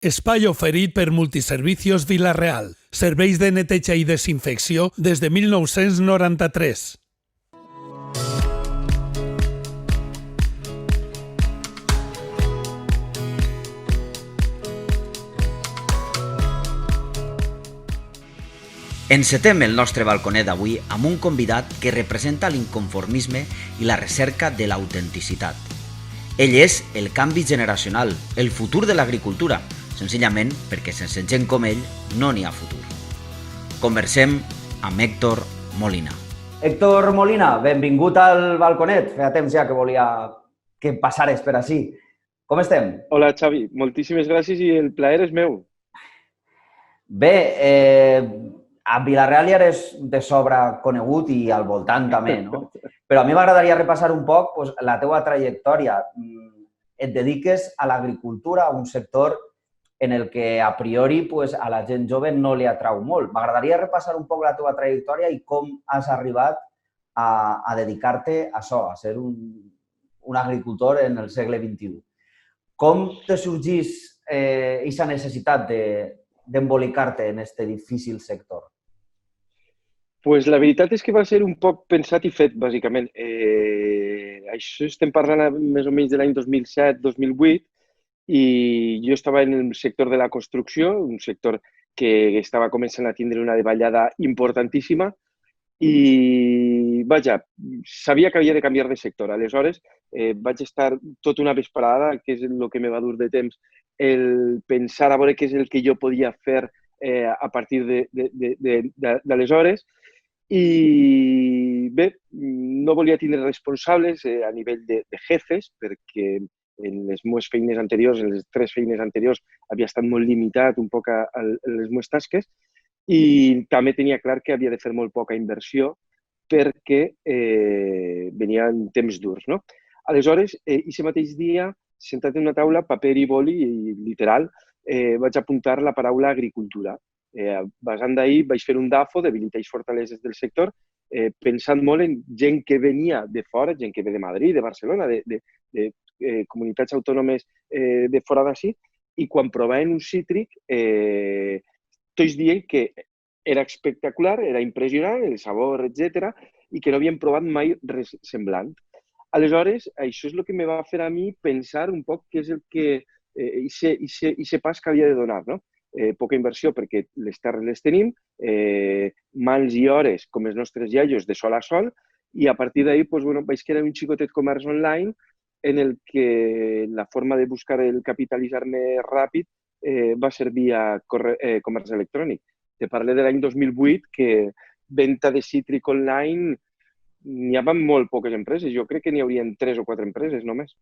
Espai oferit per Multiservicios Vila-real. Serveis de neteja i desinfecció des de 1993. Encetem el nostre balconet d'avui amb un convidat que representa l'inconformisme i la recerca de l'autenticitat. Ell és el canvi generacional, el futur de l'agricultura, senzillament perquè sense gent com ell no n'hi ha futur. Conversem amb Héctor Molina. Héctor Molina, benvingut al balconet. Feia temps ja que volia que passares per ací. Com estem? Hola, Xavi. Moltíssimes gràcies i el plaer és meu. Bé, a Vila-real ja eres de sobre conegut i al voltant també, no? Però a mi m'agradaria repassar un poc la teua trajectòria. Et dediques a l'agricultura, a un sector en el que a priori a la gent jove no li atrau molt. M'agradaria repassar un poc la teua trajectòria i com has arribat a dedicar-te a això, a ser un agricultor en el segle XXI. Com te sorgís aquesta necessitat d'embolicar-te en aquest difícil sector? Pues la veritat és que va ser un poc pensat i fet, bàsicament. Això estem parlant més o menys de l'any 2007-2008 i jo estava en el sector de la construcció, un sector que estava començant a tindre una davallada importantíssima i, vaja, sabia que havia de canviar de sector. Aleshores, vaig estar tota una vesprada, que és el que me va dur de temps, el pensar a veure què és el que jo podia fer a partir d'aleshores. I bé, no volia tindre responsables a nivell de jefes perquè en les meves feines anteriors, en les 3 feines anteriors, havia estat molt limitat un poc a les meves tasques i també tenia clar que havia de fer molt poca inversió perquè venien temps durs, no? Aleshores, aquest mateix dia, sentat en una taula, paper i boli, literal, vaig apuntar la paraula agricultura. Basant d'ahir vaig fer un DAFO, debilitats i fortaleses del sector, pensant molt en gent que venia de fora, gent que ve de Madrid, de Barcelona, de comunitats autònomes de fora d'ací, i quan provaven un cítric, tots dient que era espectacular, era impressionant, el sabor, etc., i que no havien provat mai res semblant. Aleshores, això és el que me va fer a mi pensar un poc què és el que aquest pas que havia de donar, no? Poca inversió perquè les terres les tenim, mans i hores com els nostres iaios de sol a sol i a partir d'ahir vaig crear un xicotet comerç online en el que la forma de buscar el capitalitzar-me ràpid va ser via comerç electrònic. Te parlé de l'any 2008 que venda de cítric online n'hi havia molt poques empreses. Jo crec que n'hi haurien 3 o 4 empreses només.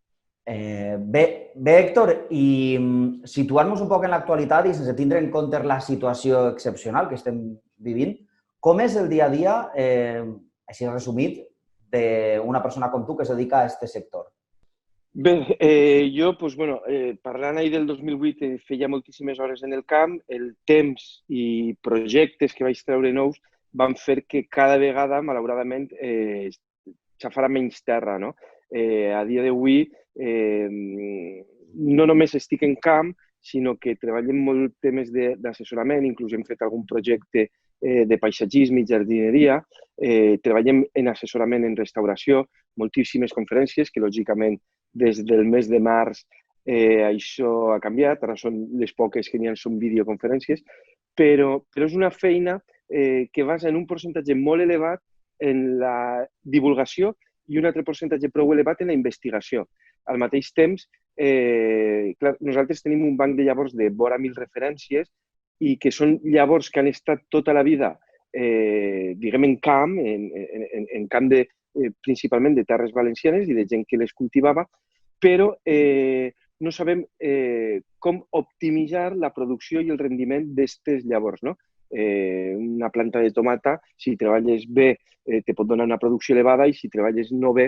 Bé, Héctor, i situant-nos un poc en l'actualitat i sense tindre en compte la situació excepcional que estem vivint, com és el dia a dia, així resumit, d'una persona com tu que es dedica a aquest sector? Bé, jo, parlant ahir del 2008, feia moltíssimes hores en el camp, el temps i projectes que vaig treure nous van fer que cada vegada, malauradament, xafara menys terra, no? A dia d'avui no només estic en camp, sinó que treballem molt temes d'assessorament, inclús hem fet algun projecte de paisatgisme i jardineria, treballem en assessorament en restauració, moltíssimes conferències, que lògicament des del mes de març això ha canviat, ara són les poques que n'hi ha són videoconferències, però és una feina que basa en un percentatge molt elevat en la divulgació i un altre percentatge prou elevat en la investigació. Al mateix temps, nosaltres tenim un banc de llavors de vora 1.000 referències i que són llavors que han estat tota la vida, diguem, en camp, en camp principalment de terres valencianes i de gent que les cultivava, però no sabem com optimitzar la producció i el rendiment d'aquestes llavors, no? Una planta de tomata, si treballes bé, te pot donar una producció elevada i si treballes no bé,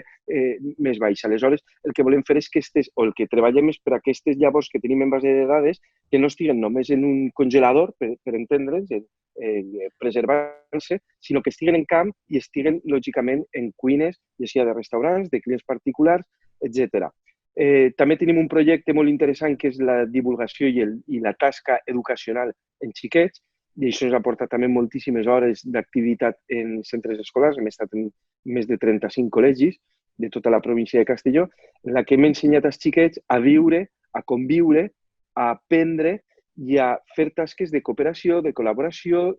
més baixa. Aleshores, el que volem fer és que el que treballem és per aquestes llavors que tenim en base de dades que no estiguen només en un congelador, per entendre'ns, preservant-se, sinó que estiguen en camp i estiguen, lògicament, en cuines, ja sigui de restaurants, de clients particulars, etc. També tenim un projecte molt interessant que és la divulgació i la tasca educacional en xiquets, i això ens ha portat també moltíssimes hores d'activitat en centres escolars. Hem estat en més de 35 col·legis de tota la província de Castelló, en la que hem ensenyat als xiquets a viure, a conviure, a aprendre i a fer tasques de cooperació, de col·laboració,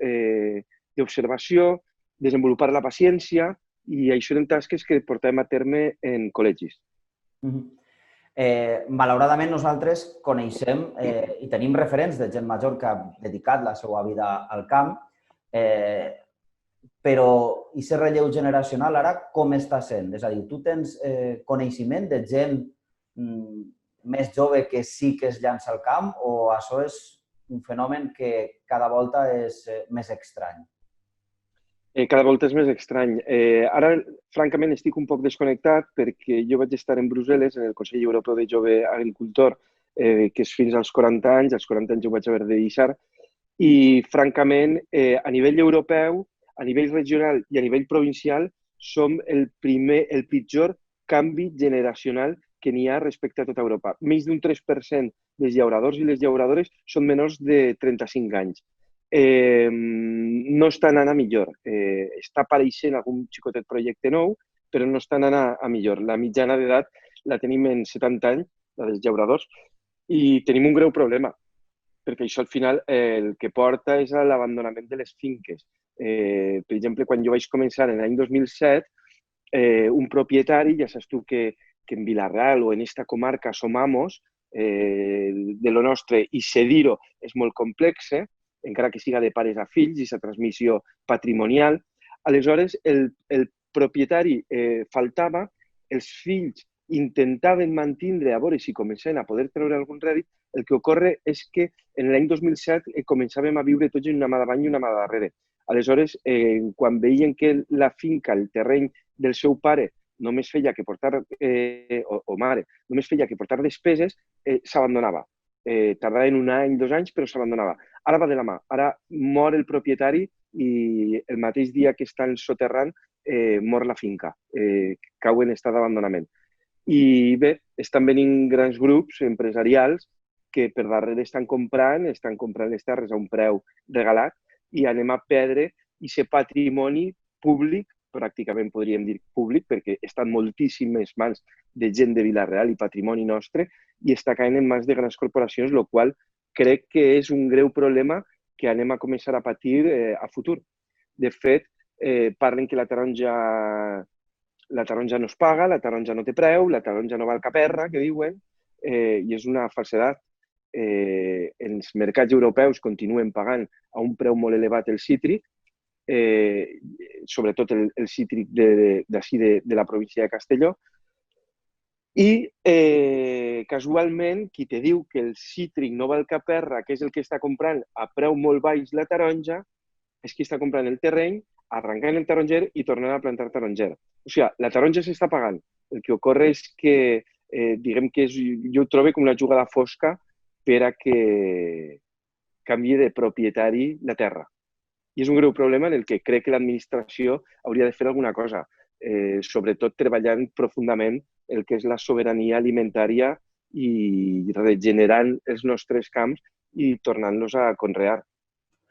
d'observació, desenvolupar la paciència, i això eren tasques que portàvem a terme en col·legis. Malauradament nosaltres coneixem i tenim referents de gent major que ha dedicat la seva vida al camp, però aquest relleu generacional ara com està sent? És a dir, tu tens coneixement de gent més jove que sí que es llança al camp o això és un fenomen que cada volta és més estrany? Cada volta és més estrany. Ara, francament, estic un poc desconnectat perquè jo vaig estar en Brussel·les, en el Consell Europeu de Jove Agricultor, que és fins als 40 anys. Als 40 anys ho vaig haver de deixar. I, francament, a nivell europeu, a nivell regional i a nivell provincial, som el pitjor canvi generacional que n'hi ha respecte a tota Europa. Més d'un 3% dels llauradors i les llauradores són menors de 35 anys. No està anant a millor. Està apareixent algun xicotet projecte nou, però no està anant a millor. La mitjana d'edat la tenim en 70 anys, la dels llauradors, i tenim un greu problema, perquè això al final el que porta és a l'abandonament de les finques. Per exemple, quan jo vaig començar en l'any 2007, un propietari, ja saps tu que en Vila-real o en esta comarca som amos de lo nostre i cedir-ho és molt complex, encara que siga de pares a fills, i la transmissió patrimonial. Aleshores, el propietari faltava, els fills intentaven mantindre a veure si començaven a poder treure algun rèdit. El que ocorre és que en l'any 2007 començàvem a viure tots en una mà davant i una mà darrere. Aleshores, quan veien que la finca, el terreny del seu pare, només feia que portar, o mare, només feia que portar despeses, s'abandonava. Tardaven un any, 2 anys, però s'abandonava. Ara va de la mà. Ara mor el propietari i el mateix dia que estan soterrant mor la finca. Cau en estat d'abandonament. I bé, estan venint grans grups empresarials que per darrere estan comprant les terres a un preu regalat i anem a perdre aquest patrimoni públic, pràcticament podríem dir públic, perquè està en moltíssimes mans de gent de Vila-real i patrimoni nostre, i està caient en mans de grans corporacions, el qual crec que és un greu problema que anem a començar a patir a futur. De fet, parlen que la taronja no es paga, la taronja no té preu, la taronja no val caperra, que diuen, i és una falsedat. Els mercats europeus continuen pagant a un preu molt elevat el cítric, sobretot el cítric d'ací de la província de Castelló, i casualment qui te diu que el cítric no val caperra, que és el que està comprant a preu molt baix la taronja, és qui està comprant el terreny, arrencant el taronger i tornant a plantar taronger. O sigui, la taronja s'està pagant. El que ocorre és que, diguem que jo ho trobo com una jugada fosca per a que canvi de propietari la terra. I és un greu problema en el que crec que l'administració hauria de fer alguna cosa, sobretot treballant profundament el que és la sobirania alimentària i regenerant els nostres camps i tornant-los a conrear,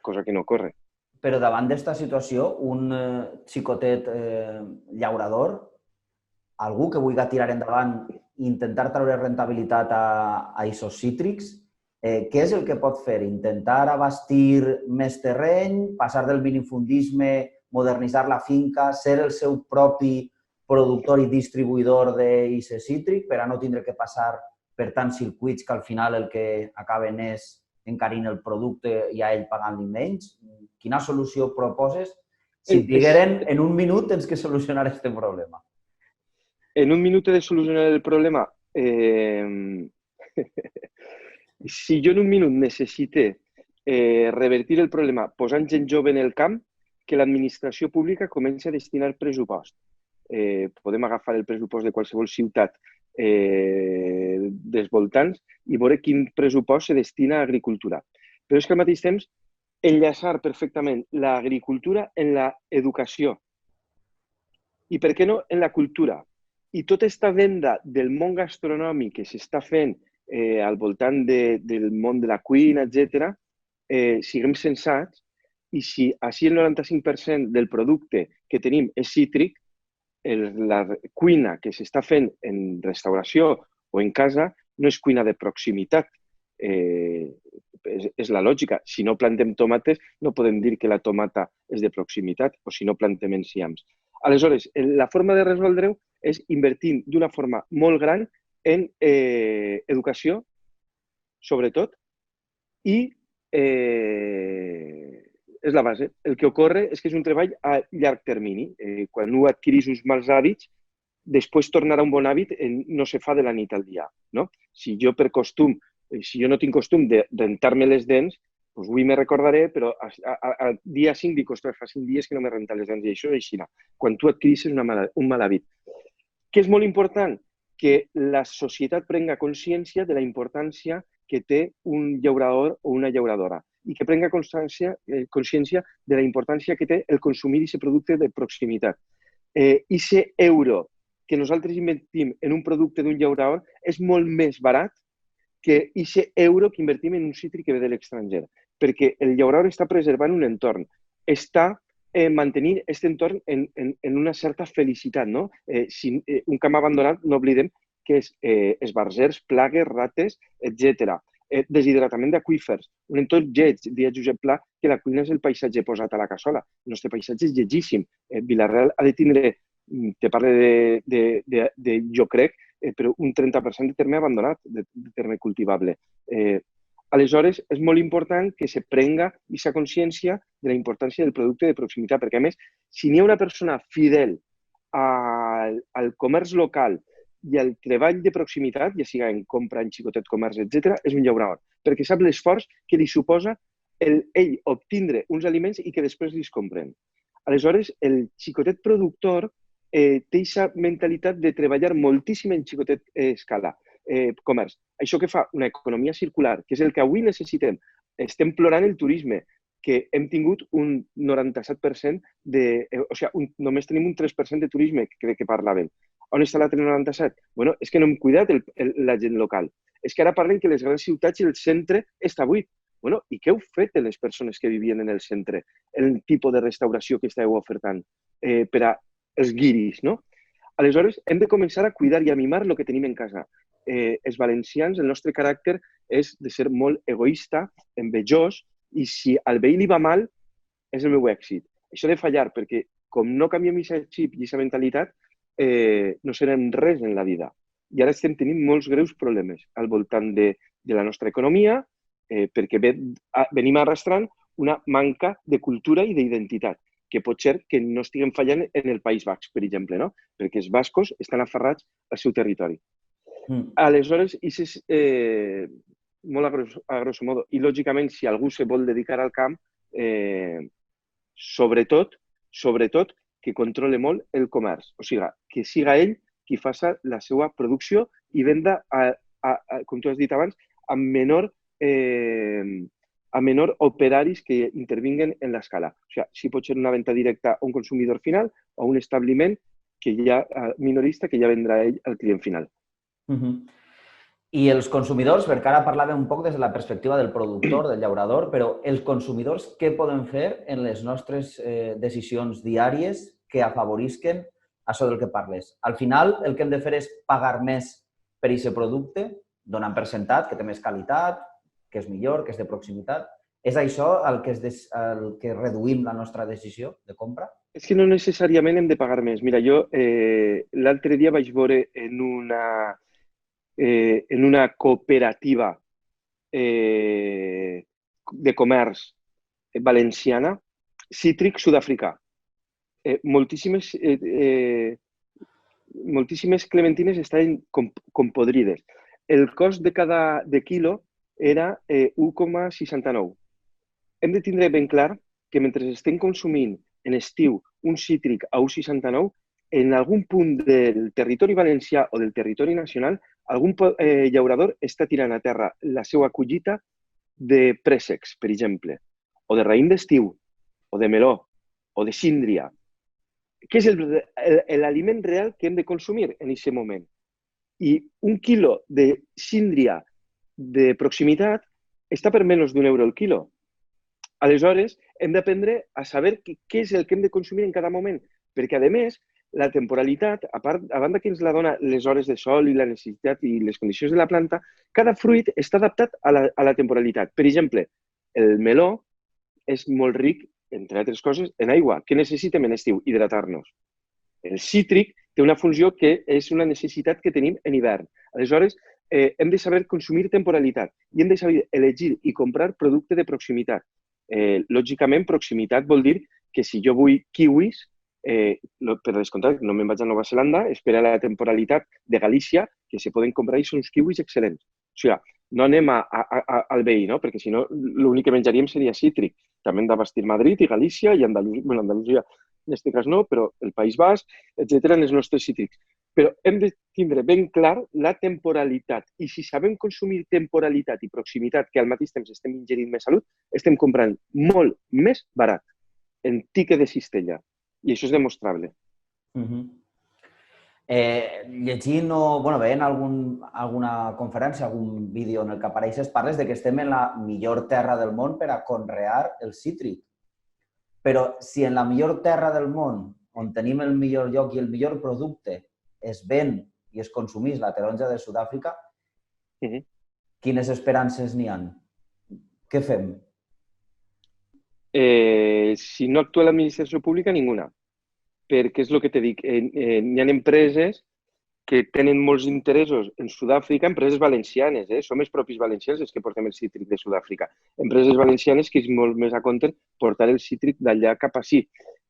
cosa que no ocorre. Però davant d'aquesta situació, un xicotet llaurador, algú que vulgui tirar endavant i intentar treure rentabilitat a aquests cítrics, què és el que pot fer? Intentar abastir més terreny, passar del minifundisme, modernitzar la finca, ser el seu propi productor i distribuïdor d'aquest cítric per a no tindre que passar per tants circuits que al final el que acaben és encarint el producte i a ell pagant-li menys? Quina solució proposes? Si et digueren en un minut tens que solucionar aquest problema. En un minut he de solucionar el problema? Si jo en un minut necessite revertir el problema posant gent jove en el camp, que l'administració pública comenci a destinar pressupost. Podem agafar el pressupost de qualsevol ciutat dels voltants i veure quin pressupost se destina a agricultura. Però és que al mateix temps enllaçar perfectament l'agricultura en l'educació. I per què no en la cultura? I tota aquesta venda del món gastronòmic que s'està fent al voltant del món de la cuina, etc., siguem sensats, i si així el 95% del producte que tenim és cítric, la cuina que s'està fent en restauració o en casa no és cuina de proximitat. És la lògica. Si no plantem tomates, no podem dir que la tomata és de proximitat, o si no plantem enciams. Aleshores, la forma de resoldre-ho és invertint d'una forma molt gran en educació, sobretot, i és la base. El que ocorre és que és un treball a llarg termini. Quan un adquirís uns mals hàbits, després tornar a un bon hàbit no se fa de la nit al dia. No? Si jo no tinc costum de rentar-me les dents, doncs avui me recordaré, però al dia 5 dic, ostres, fa 5 dies que no m'he rentat les dents, i això és així. Quan tu adquirissis un mal hàbit. Què és molt important? Que la societat prenga consciència de la importància que té un llaurador o una llauradora i que prenga consciència de la importància que té el consumir aquest producte de proximitat. Aquest euro que nosaltres invertim en un producte d'un llaurador és molt més barat que aquest euro que invertim en un cítric que ve de l'estranger, perquè el llaurador està preservant un entorn, està mantenint aquest entorn en una certa felicitat. No? Si un camp abandonat, no oblidem que és esbarzers, plagues, rates, etc. Deshidratament d'aqüífers. Un entorn lleig, deia Josep Pla, que la cuina és el paisatge posat a la cassola. El nostre paisatge és llegíssim. Vila-real ha de tindre, te parle de jo crec, però un 30% de terme abandonat, de terme cultivable. Aleshores, és molt important que se prenga aquesta consciència de la importància del producte de proximitat, perquè, a més, si n'hi ha una persona fidel al comerç local i al treball de proximitat, ja sigui en compra, en xicotet comerç, etc., és un llaurador, perquè sap l'esforç que li suposa ell obtindre uns aliments i que després li compren. Aleshores, el xicotet productor té aquesta mentalitat de treballar moltíssim en xicotet escala, comerç. Això que fa? Una economia circular, que és el que avui necessitem. Estem plorant el turisme, que hem tingut un 97% només tenim un 3% de turisme que parlaven. On està l'altre 97%? Bueno, és que no hem cuidat la gent local. És que ara parlen que les grans ciutats i el centre està buit. Bueno, i què heu fet les persones que vivien en el centre? El tipus de restauració que estàveu ofertant per als guiris, no? Aleshores, hem de començar a cuidar i a mimar el que tenim en casa. Els valencians, el nostre caràcter és de ser molt egoista, envejós, i si al veí li va mal, és el meu èxit. Això ha de fallar, perquè com no canviem aquest xip i aquesta mentalitat, no serem res en la vida. I ara estem tenint molts greus problemes al voltant de la nostra economia, perquè venim arrastrant una manca de cultura i d'identitat, que pot ser que no estiguem fallant en el País Basc, per exemple, no? Perquè els bascos estan aferrats al seu territori. Aleshores, això és molt a grosso modo. I, lògicament, si algú se vol dedicar al camp, sobretot, que controle molt el comerç. O sigui, que siga ell qui faci la seva producció i venda, com tu has dit abans, amb menor operaris que intervinguen en l'escala. O sigui, si pot ser una venda directa a un consumidor final o a un establiment minorista que ja vendrà ell al client final. I els consumidors, perquè ara parlàvem un poc des de la perspectiva del productor, del llaurador, però els consumidors què poden fer en les nostres decisions diàries que afavorisquen això del que parles? Al final, el que hem de fer és pagar més per aquest producte, donant per sentat que té més qualitat, que és millor, que és de proximitat. És això el que reduïm la nostra decisió de compra? És que no necessàriament hem de pagar més. Mira, jo l'altre dia vaig veure en una cooperativa de comerç valenciana, cítric sud-africà. Moltíssimes clementines estaven com podrides. El cost de quilo era 1,69. Hem de tindre ben clar que mentre estem consumint en estiu un cítric a 1,69, en algun punt del territori valencià o del territori nacional, algun llaurador està tirant a terra la seva collita de préssecs, per exemple, o de raïm d'estiu, o de meló, o de síndria. què és l'aliment real que hem de consumir en aquest moment. I un quilo de síndria de proximitat està per menys d'1 euro el quilo. Aleshores, hem d'aprendre a saber què és el que hem de consumir en cada moment, perquè, a més, la temporalitat, a banda que ens la dona les hores de sol i la necessitat i les condicions de la planta, cada fruit està adaptat a la temporalitat. Per exemple, el meló és molt ric, entre altres coses, en aigua. Què necessitem en estiu? Hidratar-nos. El cítric té una funció que és una necessitat que tenim en hivern. Aleshores, hem de saber consumir temporalitat i hem de saber elegir i comprar producte de proximitat. Lògicament, proximitat vol dir que si jo vull kiwis, per descomptat, no me'n vaig a Nova Zelanda, espera la temporalitat de Galícia, que se poden comprar i són uns kiwis excel·lents. O sigui, no anem al veí, no? Perquè si no, l'únic que menjaríem seria cítric. També hem d'abastir Madrid i Galícia i Andalusia, bueno, Andalusia en aquest cas no, però el País Basc, etc., en els nostres cítrics. Però hem de tindre ben clar la temporalitat. I si sabem consumir temporalitat i proximitat, que al mateix temps estem ingerint més salut, estem comprant molt més barat, en tiquet de cistella. I això és demostrable. Llegint o veient alguna conferència, algun vídeo en el que apareixes, parles de que estem en la millor terra del món per a conrear el cítric. Però si en la millor terra del món, on tenim el millor lloc i el millor producte, es ven i es consumís la taronja de Sud-àfrica, quines esperances n'hi ha? Què fem? Si no actua l'administració pública, ninguna. Perquè és el que t'he dit, hi ha empreses que tenen molts interessos en Sud-àfrica, empreses valencianes, som els propis valencians els que portem el cítric de Sud-àfrica. Empreses valencianes que és molt més a compte portar el cítric d'allà cap ací.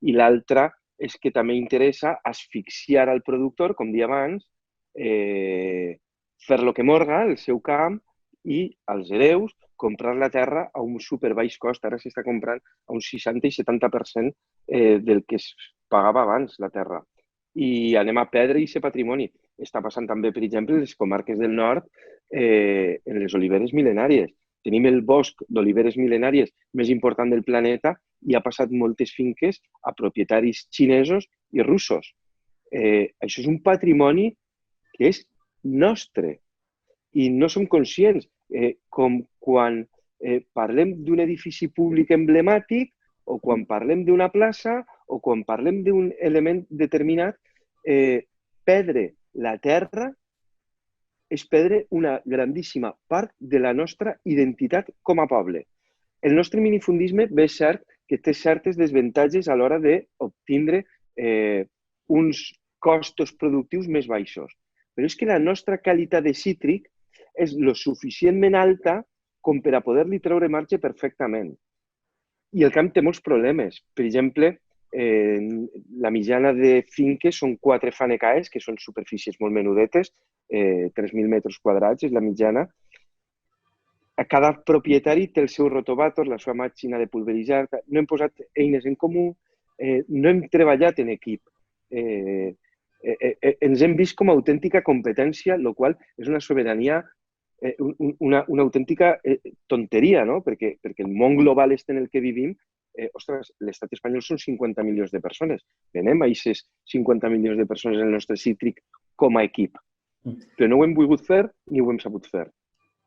I l'altra és que també interessa asfixiar al productor, com dia abans, fer lo que morga, el seu camp, i als hereus comprar la terra a un super baix cost. Ara s'està comprant a un 60 i 70% del que es pagava abans la terra. I anem a perdre aquest patrimoni. Està passant també, per exemple, en les comarques del nord, en les oliveres mil·lenàries. Tenim el bosc d'oliveres mil·lenàries més important del planeta i ha passat moltes finques a propietaris xinesos i russos. Això és un patrimoni que és nostre i no som conscients. Com quan parlem d'un edifici públic emblemàtic o quan parlem d'una plaça o quan parlem d'un element determinat, perdre la terra és perdre una grandíssima part de la nostra identitat com a poble. El nostre minifundisme bé és cert que té certes desavantatges a l'hora d'obtindre uns costos productius més baixos. Però és que la nostra qualitat de cítric és lo suficientment alta com per a poder-li treure marge perfectament. I el camp té molts problemes. Per exemple, la mitjana de finques són 4 fanecaes, que són superfícies molt menudetes, 3.000 metres quadrats és la mitjana. Cada propietari té el seu rotovator, la seva màquina de pulveritzar. No hem posat eines en comú, no hem treballat en equip. Ens hem vist com a autèntica competència, el qual és una sobirania, una autèntica tonteria, no? Perquè el món global en el que vivim, ostres, l'estat espanyol són 50 milions de persones. Venem a aquestes 50 milions de persones en el nostre cítric com a equip. Però no ho hem volgut fer ni ho hem sabut fer.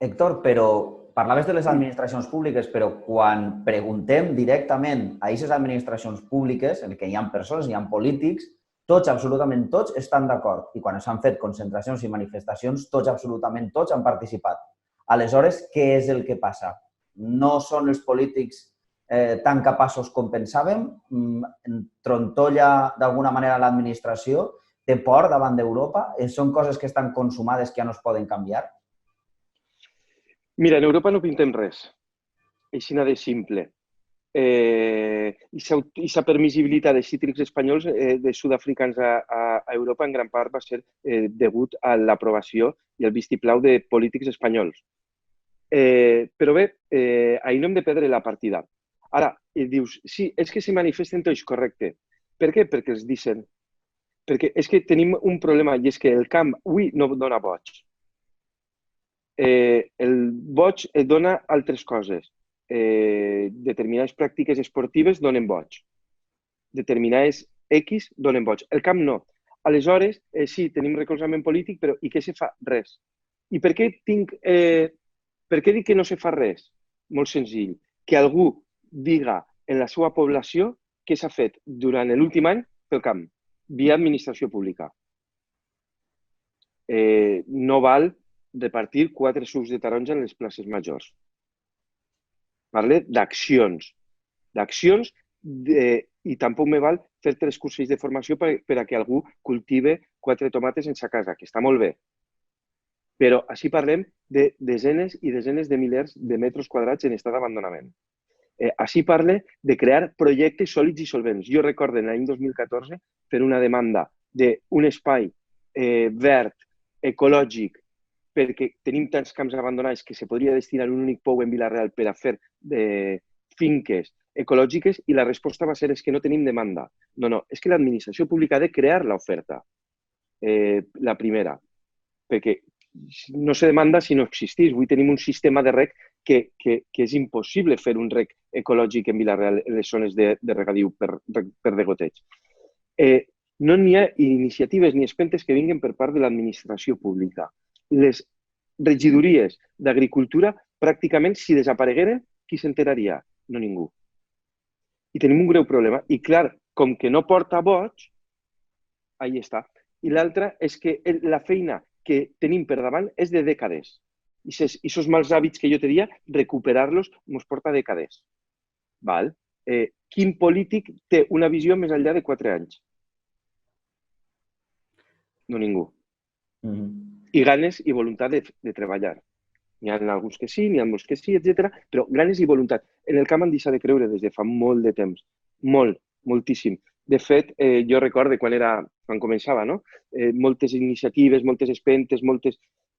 Héctor, però parlaves de les administracions públiques, però quan preguntem directament a aquestes administracions públiques, en què hi ha persones, hi ha polítics, tots, absolutament tots, estan d'acord. I quan s'han fet concentracions i manifestacions, tots, absolutament tots, han participat. Aleshores, què és el que passa? No són els polítics tan capaços com pensàvem? Trontolla d'alguna manera l'administració? Té por davant d'Europa? Són coses que estan consumades que ja no es poden canviar? Mira, en Europa no pintem res. Així de simple. Aquesta permissibilitat de cítrics espanyols de sud-africans a Europa en gran part va ser degut a l'aprovació i al vistiplau de polítics espanyols. Però bé, ahir no hem de perdre la partida. Ara, dius, sí, és que se manifesten tots, correcte. Per què? Perquè els dicen. Perquè és que tenim un problema i és que el camp avui no dona boig. El boig dona altres coses. Determinades pràctiques esportives donen boig. Determinades X donen vots. El camp no. Aleshores, sí, tenim recolzament polític, però i què se fa? Res. I per què dic que no se fa res? Molt senzill. Que algú diga en la seva població què s'ha fet durant l'últim any pel camp, via administració pública. No val repartir 4 sucs de taronja en les places majors. Parle d'accions. D'accions i tampoc me val fer 3 cursos de formació per a que algú cultive 4 tomates en sa casa, que està molt bé. Però així parlem de desenes i desenes de milers de metres quadrats en estat d'abandonament. Així parle de crear projectes sòlids i solvents. Jo recordo l'any 2014 fer una demanda d'un espai verd, ecològic, perquè tenim tants camps abandonats que se podria destinar un únic pou en Vila-real per a fer finques ecològiques i la resposta va ser és que no tenim demanda. No, és que l'administració pública ha de crear l'oferta, la primera, perquè no se demanda si no existís. Avui tenim un sistema de rec que és impossible fer un rec ecològic en Vila-real en les zones de regadiu per degoteig. No n'hi ha iniciatives ni espentes que vinguin per part de l'administració pública. Les regidories d'agricultura, pràcticament, si desaparegueren, qui s'enteraria? No ningú. I tenim un greu problema. I clar, com que no porta vots, ahí està. I l'altra és que la feina que tenim per davant és de dècades. I aquests mals hàbits que jo te deia, recuperar-los ens porta dècades. Quin polític té una visió més enllà de 4 anys? No ningú. I ganes i voluntat de treballar. N'hi ha alguns que sí, n'hi ha molts que sí, etc. Però ganes i voluntat. En el camp han deixat de creure des de fa molt de temps. Molt, moltíssim. De fet, jo recordo quan començava, no? Moltes iniciatives, moltes espentes,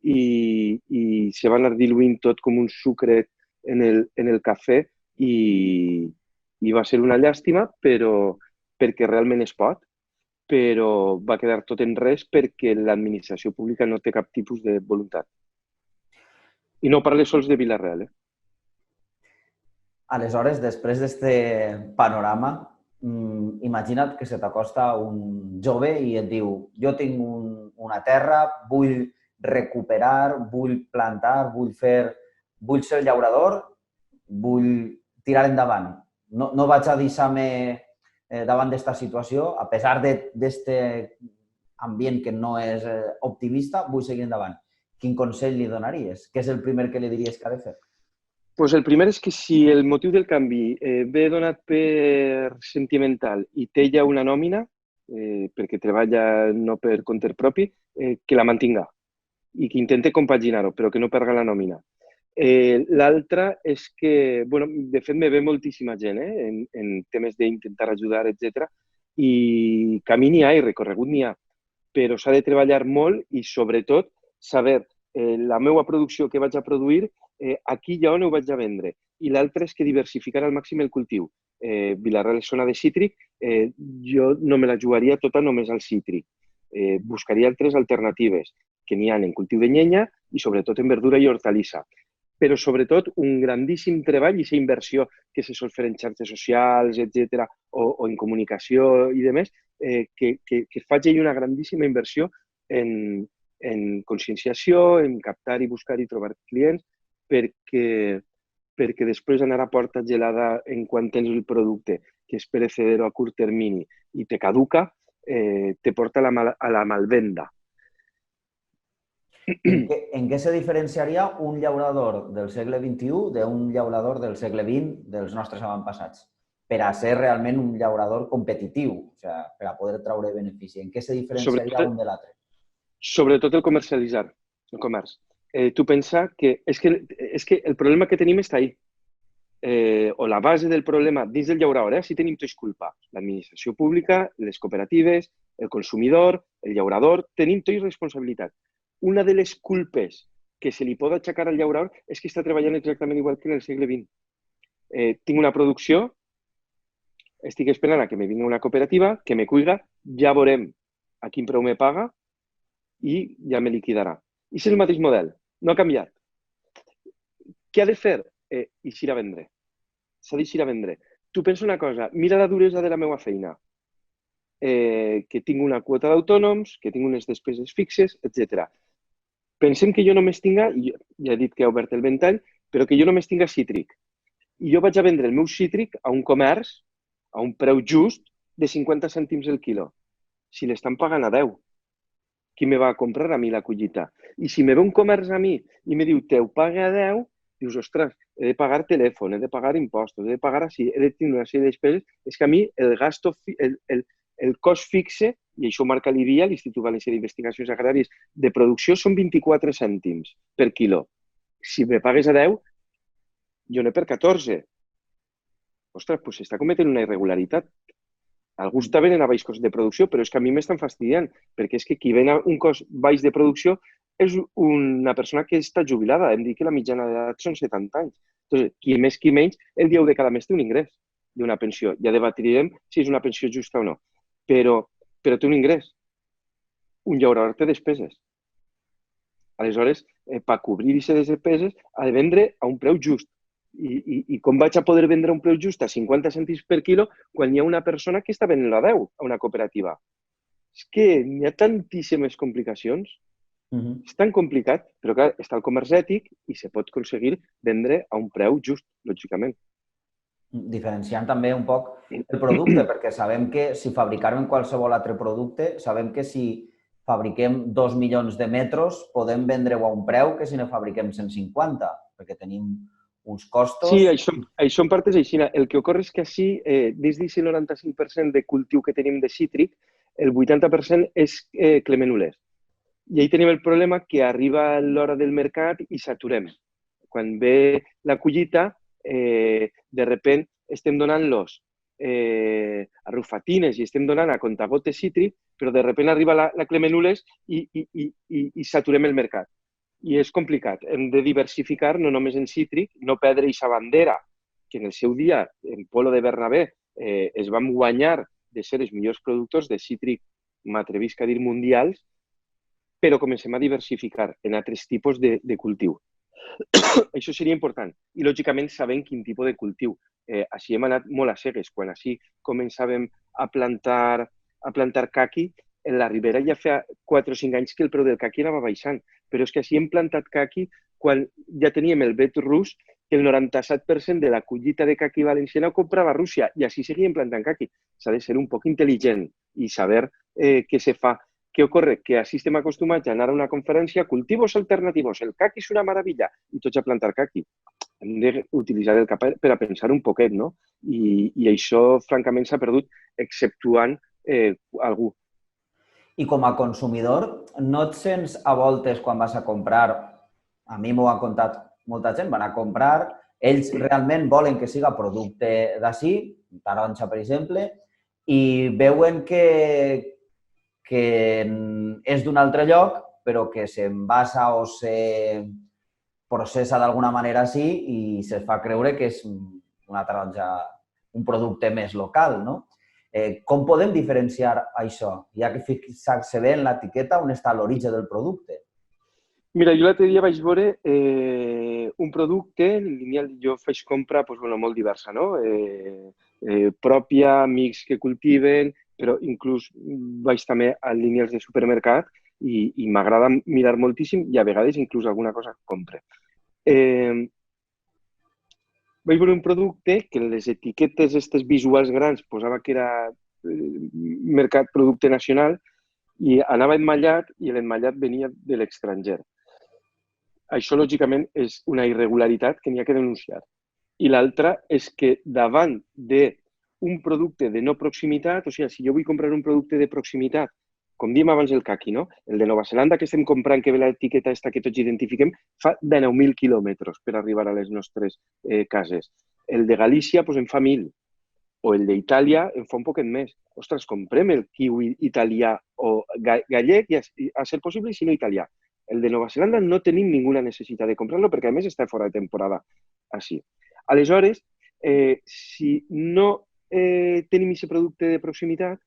i se va anar diluint tot com un sucre en el cafè i va ser una llàstima perquè realment es pot, però va quedar tot en res perquè l'administració pública no té cap tipus de voluntat. I no parle sols de Vila-real. Aleshores, després d'aquest panorama, imagina't que se t'acosta un jove i et diu jo tinc una terra, vull recuperar, vull plantar, vull ser llaurador, vull tirar endavant. No vaig a deixar-me davant d'esta situació, a pesar d'aquest ambient que no és optimista, vull seguir endavant. Quin consell li donaries? Què és el primer que li diries que ha de fer? Pues el primer és que si el motiu del canvi ve donat per sentimental i té ja una nòmina, perquè treballa no per compte propi, que la mantinga i que intente compaginar-ho, però que no perga la nòmina. L'altre és que, de fet, me ve moltíssima gent en temes d'intentar ajudar, etc. I camí n'hi ha i recorregut n'hi ha, però s'ha de treballar molt i, sobretot, saber la meva producció que vaig a produir, aquí ja on ho vaig a vendre. I l'altre és que diversificar al màxim el cultiu. Vila-real és zona de cítric, jo no me la jugaria tota només al cítric. Buscaria altres alternatives que n'hi ha en cultiu de llenya i sobretot en verdura i hortalissa. Però sobretot un grandíssim treball i aquesta inversió que se sol fer en xarxes socials, etc., o en comunicació i demés, que faci una grandíssima inversió en conscienciació, en captar i buscar i trobar clients, perquè després anar a porta gelada en quan tens el producte, que és perecedero a curt termini i te caduca, te porta a la malvenda. En què se diferenciaria un llaurador del segle XXI d'un llaurador del segle XX dels nostres avantpassats? Per a ser realment un llaurador competitiu, per a poder treure benefici. En què se diferenciaria un de l'altre? Sobretot el comercialitzar, el comerç. Tu pensa que és que el problema que tenim està ahí. O la base del problema dins del llaurador, si tenim tots culpa. L'administració pública, les cooperatives, el consumidor, el llaurador, tenim tots responsabilitat. Una de les culpes que se li pot aixecar al llaurador és que està treballant exactament igual que en el segle XX. Tinc una producció, estic esperant a que me vingui una cooperativa, que me cuiga, ja veurem a quin preu me paga i ja me liquidarà. I és el mateix model, no ha canviat. Què ha de fer? Eixir a vendre. S'ha d'eixir a vendre. Tu pensa una cosa, mira la duresa de la meva feina. que tinc una quota d'autònoms, que tinc unes despeses fixes, etc. Pensem que jo només tinga, ja he dit que he obert el ventall, però que jo només tinga cítric. I jo vaig a vendre el meu cítric a un comerç a un preu just de 50 cèntims el quilo. Si l'estan pagant a 10, qui me va a comprar a mi la collita? I si me ve un comerç a mi i me diu, te ho paga a 10, dius, ostres, he de pagar telèfon, he de pagar impostos, he de pagar així, he de tenir una sèrie de despeses. És que a mi el cost fixe, i això ho marca l'IBIA, l'Institut Valencià d'Investigacions Agràries de Producció, són 24 cèntims per quilo. Si me pagues a 10, jo n'he per 14. Ostres, doncs s'està cometent una irregularitat. Algú està venent a baix cost de producció, però és que a mi m'estan fastidiant, perquè és que qui ven a un cost baix de producció és una persona que està jubilada. Hem dit que la mitjana d'edat són 70 anys. Entonces, qui més, qui menys, el dia de cada mes té un ingrés d'una pensió. Ja debatirem si és una pensió justa o no. Però té un ingrés. Un llaurador té despeses. Aleshores, per cobrir aquestes despeses, ha de vendre a un preu just. I com vaig a poder vendre a un preu just a 50 cèntims per quilo quan hi ha una persona que està venent a 10 a una cooperativa? És que hi ha tantíssimes complicacions. És tan complicat, però clar, està el comerç ètic i se pot aconseguir vendre a un preu just, lògicament. Diferenciant també un poc el producte, perquè sabem que si fabricarem qualsevol altre producte, sabem que si fabriquem 2 milions de metros, podem vendre-ho a un preu que si ne fabriquem 150, perquè tenim uns costos... Sí, això en part és així. El que ocorre és que així, dins d'aquest 95% de cultiu que tenim de cítric, el 80% és clemenulers. I ahí tenim el problema que arriba l'hora del mercat i saturem. Quan ve la collita, de repent estem donant-los a rufatines i estem donant a contagotes cítric, però de repent arriba la clemenules i saturem el mercat. I és complicat. Hem de diversificar no només en cítric, no perdre aquesta bandera que en el seu dia, en Polo de Bernabé, es van guanyar de ser els millors productors de cítric, m'atrevisc a dir, mundials, però comencem a diversificar en altres tipus de cultiu. Això seria important. I, lògicament, sabem quin tipus de cultiu. Així hem anat molt a cegues. Quan així començàvem a plantar caqui, en la Ribera ja feia 4 o 5 anys que el preu del caqui anava baixant. Però és que així hem plantat caqui quan ja teníem el vet rus, que el 97% de la collita de caqui valenciana ho comprava a Rússia, i així seguíem plantant caqui. S'ha de ser un poc intel·ligent i saber què se fa. Què ocorre? Que així estem acostumats a anar a una conferència, cultivos alternativos, el caqui és una meravella, i tots a plantar caqui. Hem d'utilitzar el cap per a pensar un poquet, no? I això, francament, s'ha perdut, exceptuant algú. I com a consumidor, no et sents a voltes quan vas a comprar, a mi m'ho ha contat molta gent, van a comprar, ells realment volen que siga producte d'ací, taronja, per exemple, i veuen que és d'un altre lloc, però que s'envasa o se processa d'alguna manera així i se'ls fa creure que és una taronja, un producte més local, no? Com podem diferenciar això? Hi ha que fixar-se bé en l'etiqueta on està l'origen del producte. Mira, jo l'altre dia vaig veure un producte, jo faig compra molt diversa, no? Pròpia, amics que cultiven, però inclús vaig també a línies de supermercat i m'agrada mirar moltíssim i a vegades inclús alguna cosa compre. Vaig veure un producte que en les etiquetes aquestes visuals grans posava que era mercat producte nacional i anava emmatllat i l'emmatllat venia de l'estranger. Això, lògicament, és una irregularitat que n'hi ha que denunciar. I l'altra és que davant d'un producte de no proximitat, o sigui, si jo vull comprar un producte de proximitat, com diem abans el caqui, no? El de Nova Zelanda que estem comprant, que ve l'etiqueta aquesta que tots identifiquem, fa 19.000 quilòmetres per arribar a les nostres cases. El de Galícia en fa 1.000. O el d'Itàlia en fa un poquet més. Ostres, comprem el kiwi italià o gallec i a ser possible, si no italià. El de Nova Zelanda no tenim ninguna necessitat de comprar-lo perquè a més està fora de temporada així. Aleshores, si no tenim aquest producte de proximitat,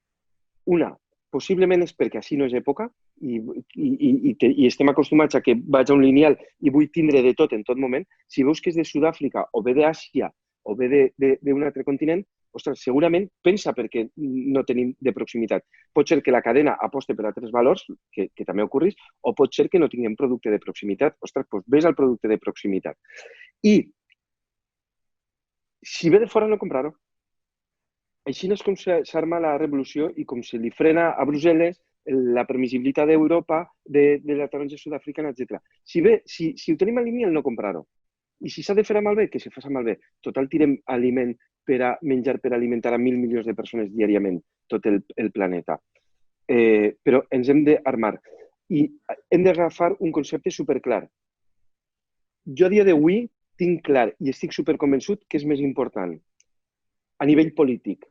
possiblement és perquè així no és època i estem acostumats a que vaig a un lineal i vull tindre de tot en tot moment. Si veus que és de Sud-àfrica o ve d'Àsia o ve d'un altre continent, ostres, segurament pensa perquè no tenim de proximitat. Pot ser que la cadena aposte per altres valors, que també ocorreix, o pot ser que no tinguem producte de proximitat. Ostres, doncs ves al producte de proximitat. I si ve de fora, no comprar-ho. Així és com s'arma la revolució i com se li frena a Brussel·les la permissibilitat d'Europa de la taronja sud-africana, etc. Si ho tenim a línia, no comprar-ho. I si s'ha de fer malbé, que se faci malbé. Total, tirem aliment per a menjar per alimentar a 1.000 milions de persones diàriament, tot el planeta. Però ens hem d'armar. I hem d'agafar un concepte superclar. Jo a dia d'avui tinc clar i estic superconvençut que és més important a nivell polític.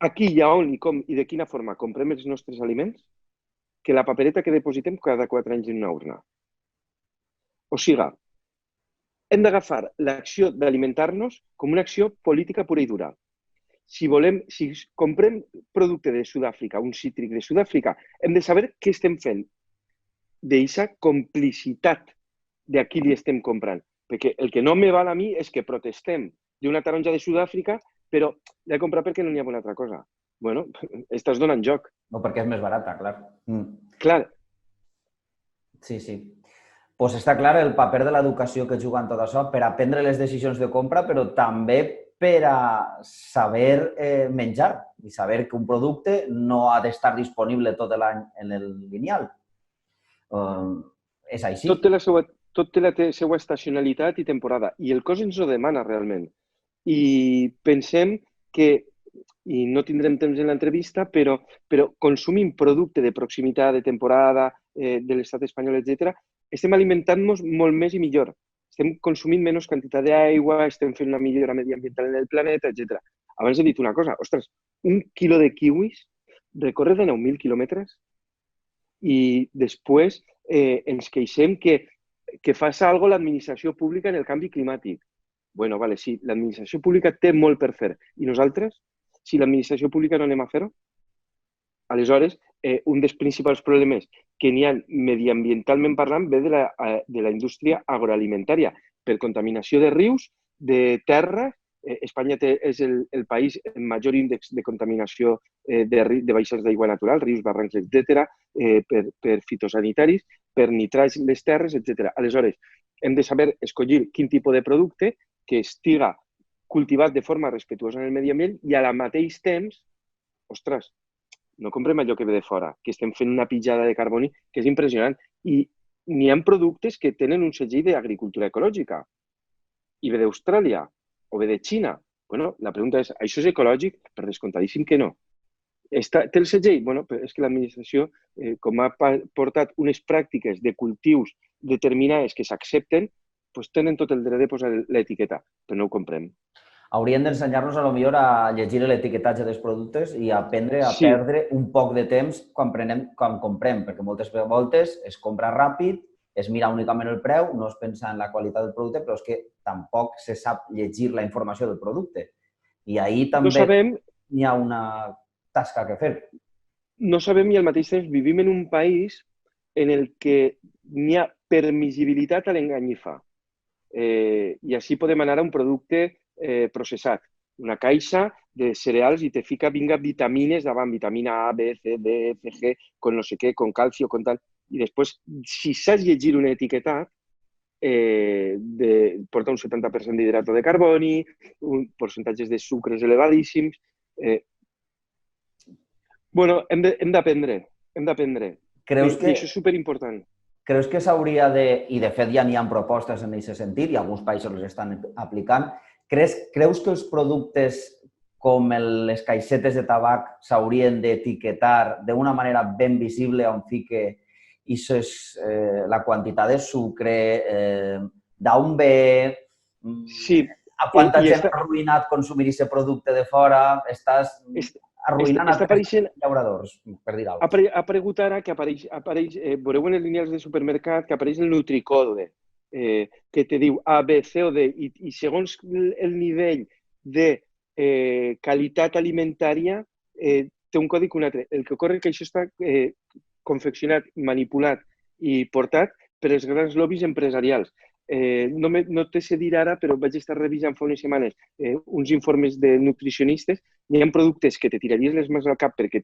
Aquí i on i com i de quina forma comprem els nostres aliments que la papereta que depositem cada 4 anys en una urna. O sigui, hem d'agafar l'acció d'alimentar-nos com una acció política pura i dura. Si comprem producte de Sud-àfrica, un cítric de Sud-àfrica, hem de saber què estem fent d'aquesta complicitat de a qui li estem comprant. Perquè el que no me val a mi és que protestem d'una taronja de Sud-àfrica, però l'he comprat perquè no n'hi ha una altra cosa. Bueno, estàs donant joc. No, perquè és més barata, clar. Clar. Sí. Doncs està clar el paper de l'educació que juga en tot això per a prendre les decisions de compra, però també per a saber menjar i saber que un producte no ha d'estar disponible tot l'any en el lineal. És així. Tot té la seva estacionalitat i temporada. I el cos ens ho demana realment. I pensem que, i no tindrem temps en l'entrevista, però consumim producte de proximitat, de temporada, de l'estat espanyol, etc., estem alimentant-nos molt més i millor. Estem consumint menys quantitat d'aigua, estem fent una millora mediambiental en el planeta, etc. Abans he dit una cosa, ostres, un quilo de kiwis recorre de 9.000 quilòmetres i després ens queixem que faci alguna cosa l'administració pública en el canvi climàtic. Bueno, vale, sí, l'administració pública té molt per fer. I nosaltres, si l'administració pública no anem a fer-ho? Aleshores, un dels principals problemes que n'hi ha mediambientalment parlant ve de la indústria agroalimentària, per contaminació de rius, de terra. Espanya és el país amb major índex de contaminació de baixes d'aigua natural, rius, barrancs, etc., per fitosanitaris, per nitrats les terres, etc. Aleshores, hem de saber escollir quin tipus de producte que estiga cultivat de forma respectuosa en el medi ambient i al mateix temps, ostres, no comprem allò que ve de fora, que estem fent una pitjada de carboni que és impressionant. I n'hi ha productes que tenen un segell d'agricultura ecològica i ve d'Austràlia o ve de Xina. Bueno, la pregunta és, això és ecològic? Per descomptadíssim que no. Té el segell? Bueno, és que l'administració, com ha portat unes pràctiques de cultius determinades que s'accepten, doncs tenen tot el dret de posar l'etiqueta, però no ho comprem. Hauríem d'ensenyar-nos potser a llegir l'etiquetatge dels productes i aprendre a perdre un poc de temps quan comprem, perquè moltes voltes es compra ràpid, es mira únicament el preu, no es pensa en la qualitat del producte, però és que tampoc se sap llegir la informació del producte. I ahir també hi ha una tasca que fer. No sabem i al mateix temps vivim en un país en el que n'hi ha permissibilitat a l'enganyifa. I així podem anar a un producte processat. Una caixa de cereals i te fica, vinga, vitamines davant, vitamina A, B, C, D, F, G, con no sé què, con calcio, con tal. I després, si saps llegir una etiqueta, porta un 70% d'hidrato de carboni, percentatges de sucres elevadíssims. Bueno, hem d'aprendre. Creus que... I això és superimportant. Creus que s'hauria de, i de fet ja n'hi ha propostes en aquest sentit i alguns països les estan aplicant, creus que els productes com les caixetes de tabac s'haurien d'etiquetar d'una manera ben visible on fique la quantitat de sucre, d'on ve, a quanta gent ha arruïnat consumir aquest producte de fora, estàs arruïnant els llauradors, per dir alguna cosa. Ha aparegut ara que apareix, veureu en els lineals de supermercat que apareix el Nutricode, que te diu A, B, C o D, i segons el nivell de qualitat alimentària té un codi que un altre. El que ocorre és que això està confeccionat, manipulat i portat per els grans lobbies empresarials. no te sé dir ara, però vaig estar revisant fa unes setmanes uns informes de nutricionistes. Hi ha productes que te tiraries les mans al cap perquè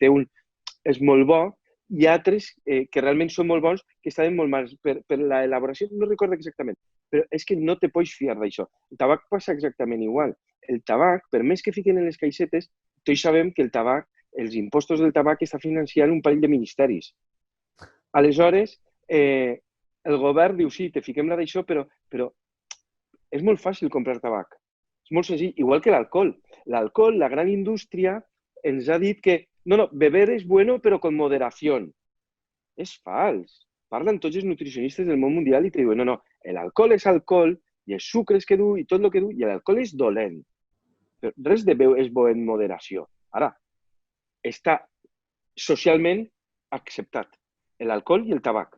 és molt bo, i altres que realment són molt bons, que estaven molt mal per l'elaboració. No recordo exactament, però és que no te pots fiar d'això. El tabac passa exactament igual. El tabac, per més que fiquen en les caixetes, tots sabem que el tabac, els impostos del tabac està financiant un parell de ministeris. Aleshores, el govern diu, sí, te fiquem la d'això, però és molt fàcil comprar tabac. És molt senzill, igual que l'alcohol. L'alcohol, la gran indústria, ens ha dit que no, beber és bueno, però con moderación. És fals. Parlen tots els nutricionistes del món mundial i te diuen, no, l'alcohol és alcohol, i els sucres que du, i tot el que du, i l'alcohol és dolent. Però res de bo és bo en moderació. Ara, està socialment acceptat l'alcohol i el tabac.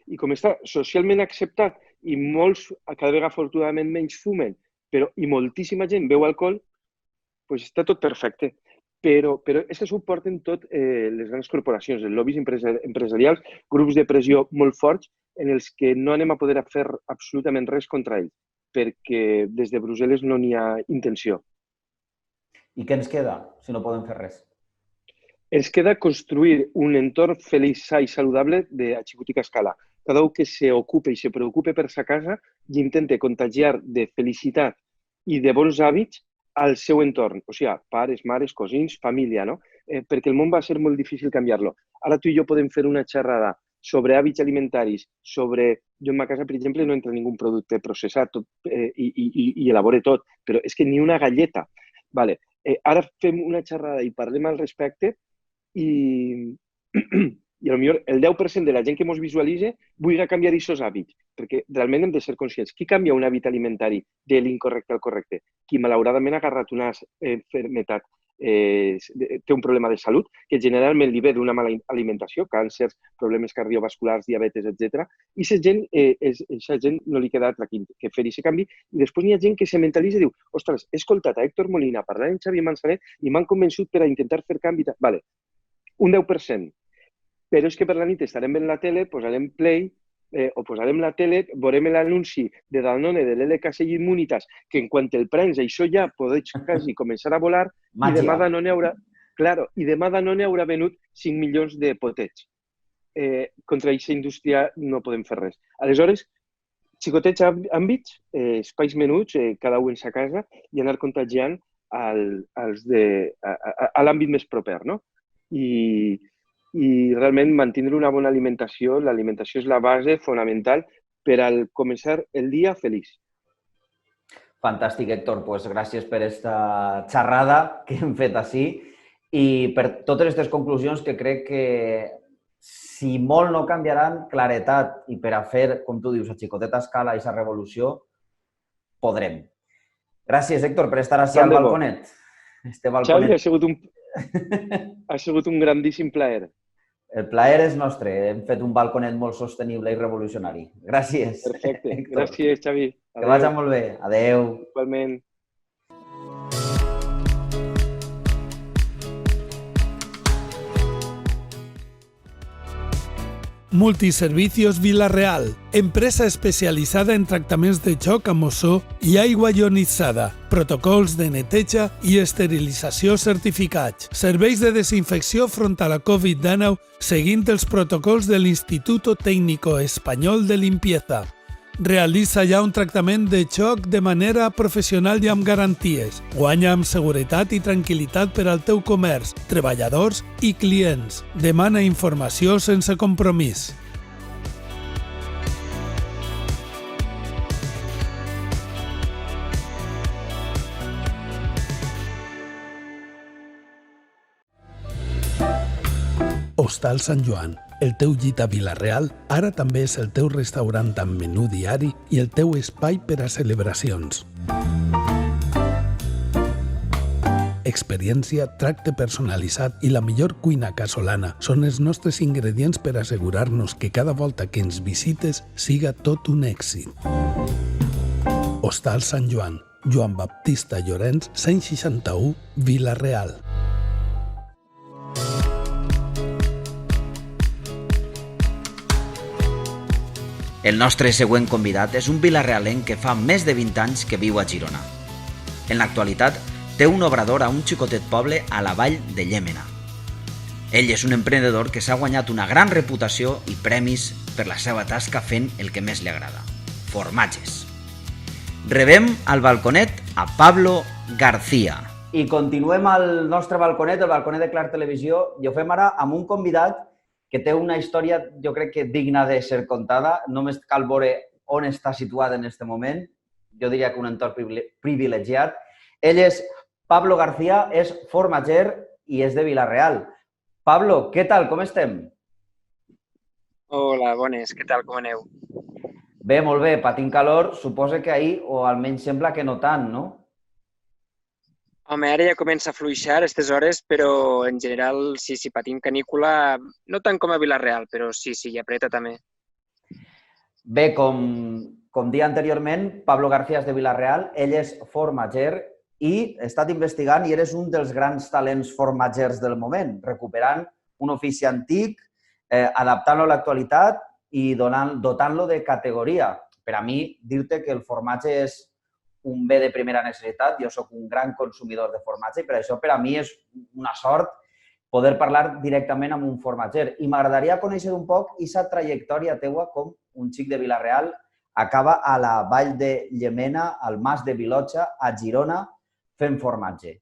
I com està socialment acceptat i molts, cada vegada afortunadament menys fumen, i moltíssima gent beu alcohol, doncs està tot perfecte. Però és que això ho porten tot les grans corporacions, els lobbies empresarials, grups de pressió molt forts en els que no anem a poder fer absolutament res contra ells, perquè des de Brussel·les no n'hi ha intenció. I què ens queda si no podem fer res? Ens queda construir un entorn feliç, sa i saludable a xicotica escala. Cada un que s'ocupe i se preocupe per sa casa i intente contagiar de felicitat i de bons hàbits al seu entorn, o sigui, pares, mares, cosins, família, no? Perquè el món va ser molt difícil canviar-lo. Ara tu i jo podem fer una xerrada sobre hàbits alimentaris, sobre... Jo en ma casa, per exemple, no entra ningú producte processat i elabore tot, però és que ni una galleta. Vale. Ara fem una xerrada i parlem al respecte i potser el 10% de la gent que ens visualitza vulgui canviar aquests hàbits, perquè realment hem de ser conscients. Qui canvia un hàbit alimentari de l'incorrecte al correcte? Qui malauradament ha agarrat una malaltia, té un problema de salut, que generalment li ve d'una mala alimentació, càncers, problemes cardiovasculars, diabetes, etc. I aquesta gent no li queda altre que fer aquest canvi. I després hi ha gent que se mentalitza i diu, ostres, he escoltat a Héctor Molina parlar amb Xavi Manzanet i m'han convençut per a intentar fer canvi. Vale, un 10%. Però és que per la nit estarem veient la tele, posarem play o posarem la tele, veurem l'anunci de Danone, de l'LK Immunitas, que en quant el prens, això ja podeix quasi començar a volar i demà Danone haurà venut 5 milions de potets. Contra aquesta indústria no podem fer res. Aleshores, xicotets àmbits, espais menuts, cada un en sa casa, i anar contagiant a l'àmbit més proper, no? I realment mantenir una bona alimentació. L'alimentació és la base fonamental per al començar el dia feliç. Fantàstic, Héctor. Pues gràcies per aquesta xerrada que hem fet així i per totes aquestes conclusions que crec que si molt no canviaran, claretat i per a fer, com tu dius, a xicoteta escala i aquesta revolució, podrem. Gràcies, Héctor, per estar així al balconet. Xavi, ha sigut un grandíssim plaer. El plaer és nostre. Hem fet un balconet molt sostenible i revolucionari. Gràcies. Perfecte. Gràcies, Xavi. Que vagi molt bé. Adéu. Igualment. Multiservicios Vila-real, empresa especialitzada en tractaments de xoc amb ozó i aigua ionitzada, protocols de neteja i esterilització certificats, serveis de desinfecció front a la Covid-19 seguint els protocols de l'Instituto Técnico Espanyol de Limpieza. Realitza ja un tractament de xoc de manera professional i amb garanties. Guanya amb seguretat i tranquil·litat per al teu comerç, treballadors i clients. Demana informació sense compromís. Hostal Sant Joan. El teu llit a Vila-real ara també és el teu restaurant amb menú diari i el teu espai per a celebracions. Experiència, tracte personalitzat i la millor cuina casolana són els nostres ingredients per assegurar-nos que cada volta que ens visites siga tot un èxit. Hostal Sant Joan, Joan Baptista Llorenç, 161, Vila-real. El nostre següent convidat és un vilarealenc que fa més de 20 anys que viu a Girona. En l'actualitat, té un obrador a un xicotet poble a la vall de Llémena. Ell és un emprenedor que s'ha guanyat una gran reputació i premis per la seva tasca fent el que més li agrada, formatges. Rebem al balconet a Pablo García. I continuem al nostre balconet, el balconet de Clar Televisió, i ho fem ara amb un convidat que té una història, jo crec que digna de ser contada. Només cal veure on està situat en aquest moment. Jo diria que un entorn privilegiat. Ell és Pablo García, és formatger i és de Vila-real. Pablo, què tal? Com estem? Hola, bones. Què tal? Com aneu? Bé, molt bé. Patint calor, suposa que ahir, o almenys sembla que no tant, no? Home, ara ja comença a fluixar a aquestes hores, però en general sí, patim canícula, no tant com a Vila-real, però sí, ja apreta també. Bé, com dia anteriorment, Pablo García és de Vila-real, ell és formatger i he estat investigant i eres un dels grans talents formatgers del moment, recuperant un ofici antic, adaptant-lo a l'actualitat i dotant-lo de categoria. Per a mi, dir-te que el formatge és un bé de primera necessitat. Jo sóc un gran consumidor de formatge i per això per a mi és una sort poder parlar directament amb un formatger. I m'agradaria conèixer un poc aquesta trajectòria teua com un xic de Vila-real acaba a la vall de Llémena, al Mas de Vilotxa, a Girona, fent formatge.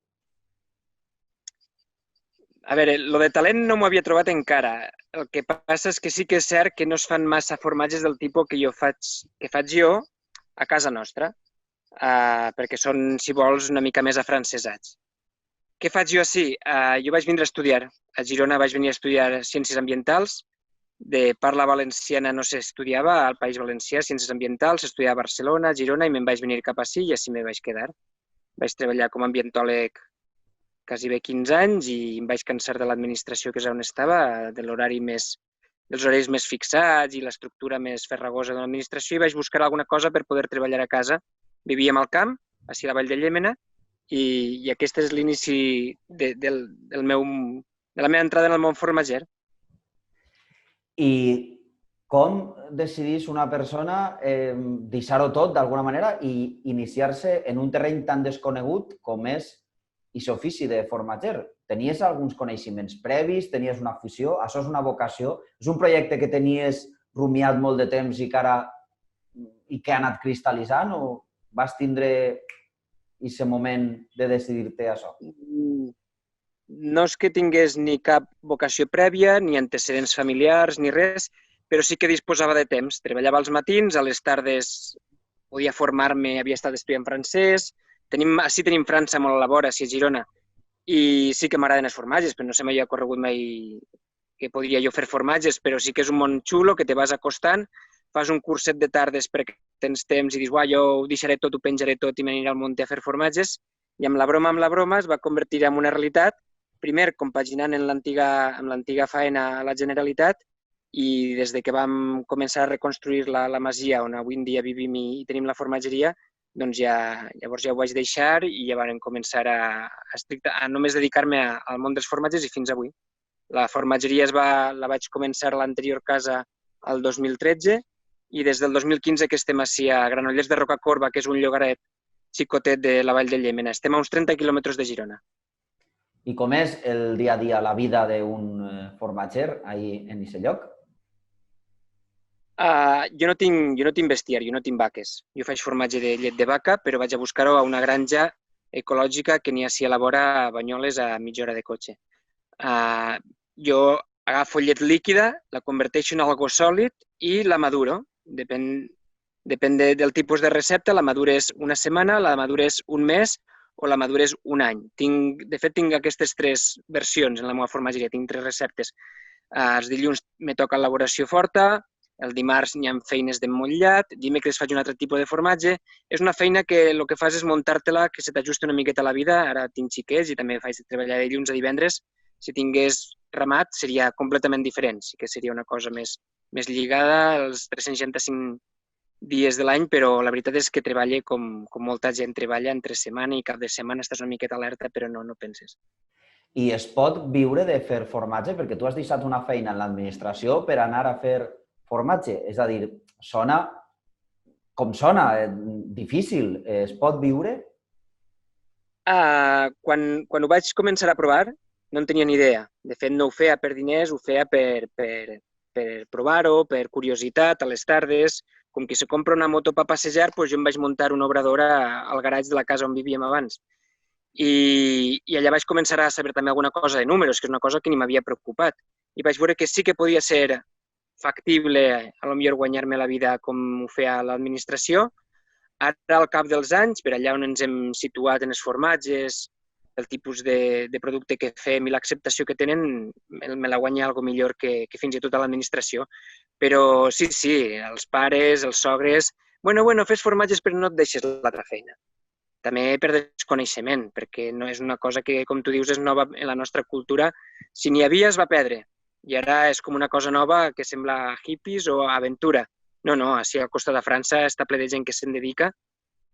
A veure, lo de talent no m'ho havia trobat encara. El que passa és que sí que és cert que no es fan massa formatges del tipus que faig jo a casa nostra, perquè són, si vols, una mica més afrancesats. Què faig jo així? Jo vaig vindre a estudiar. A Girona vaig venir a estudiar Ciències Ambientals. De parla valenciana no s'estudiava al País Valencià, Ciències Ambientals, s'estudiava a Barcelona, a Girona, i me'n vaig venir cap ací i així me vaig quedar. Vaig treballar com a ambientòleg quasi bé 15 anys i em vaig cansar de l'administració, que és on estava, dels horaris més fixats i l'estructura més farragosa de l'administració, i vaig buscar alguna cosa per poder treballar a casa. Vivíem al camp, així a la vall de Llémena, i aquest és l'inici de la meva entrada en el món formatger. I com decidís una persona deixar-ho tot d'alguna manera i iniciar-se en un terreny tan desconegut com és aquest ofici de formatger? Tenies alguns coneixements previs? Tenies una afició? Això és una vocació? És un projecte que tenies rumiat molt de temps i que ha anat cristal·litzant, o vas tindre aquest moment de decidir-te això? No és que tingués ni cap vocació prèvia, ni antecedents familiars, ni res, però sí que disposava de temps. Treballava als matins, a les tardes podia formar-me, havia estat estudiant francès. Així tenim França molt a la vora, així a Girona, i sí que m'agraden els formatges, però no se m'havia corregut mai que podria jo fer formatges, però sí que és un món xulo que te vas acostant, fas un curset de tardes perquè tens temps i dius, jo ho deixaré tot, ho penjaré tot i m'aniré al Monte a fer formatges, i amb la broma es va convertir en una realitat, primer compaginant amb l'antiga faena a la Generalitat, i des de que vam començar a reconstruir la masia on avui en dia vivim i tenim la formatgeria, doncs llavors ja ho vaig deixar i ja vam començar a només dedicar-me al món dels formatges i fins avui. La formatgeria la vaig començar a l'anterior casa el 2013 i des del 2015 que estem així a Granollers de Rocacorba, que és un llogaret xicotet de la vall de Llémena. Estem a uns 30 quilòmetres de Girona. I com és el dia a dia, la vida d'un formatger en aquest lloc? Jo no tinc bestiar, jo no tinc vaques. Jo faig formatge de llet de vaca, però vaig a buscar-ho a una granja ecològica que n'hi ha a la vora a Banyoles a mitja hora de cotxe. Jo agafo llet líquida, la converteixo en algo sòlid i la maduro. Depèn del tipus de recepta, la madures una setmana, la madures un mes o la madures un any. De fet, tinc aquestes 3 versions en la meva formatgeria, tinc 3 receptes. Els dilluns me toca elaboració forta, el dimarts n'hi ha feines d'emmotllat, dimecres faig un altre tipus de formatge. És una feina que el que fas és muntar-te-la, que se t'ajusta una miqueta a la vida. Ara tinc xiquets i també faig treballar de dilluns a divendres. Si tingués ramat seria completament diferent. Sí que seria una cosa més lligada als 365 dies de l'any, però la veritat és que treballo com molta gent treballa entre setmana i cap de setmana estàs una miqueta alerta, però no penses. I es pot viure de fer formatge? Perquè tu has deixat una feina en l'administració per anar a fer formatge. És a dir, sona com sona, difícil. Es pot viure? Quan ho vaig començar a provar, no en tenia ni idea. De fet, no ho feia per diners, ho feia per provar-ho, per curiositat, a les tardes. Com que se compra una moto per passejar, doncs jo em vaig muntar una obradora al garatge de la casa on vivíem abans. I allà vaig començar a saber també alguna cosa de números, que és una cosa que ni m'havia preocupat. I vaig veure que sí que podia ser factible, a lo millor guanyar-me la vida com ho feia l'administració. Ara, al cap dels anys, per allà on ens hem situat en els formatges, el tipus de producte que fem i l'acceptació que tenen, me la guanya algo millor que fins i tot a l'administració. Però sí, els pares, els sogres... Bueno, fes formatges però no et deixes l'altra feina. També per desconeixement, perquè no és una cosa que, com tu dius, és nova en la nostra cultura. Si n'hi havia, es va perdre. I ara és com una cosa nova que sembla hippies o aventura. No, així al costat de França està ple de gent que se'n dedica.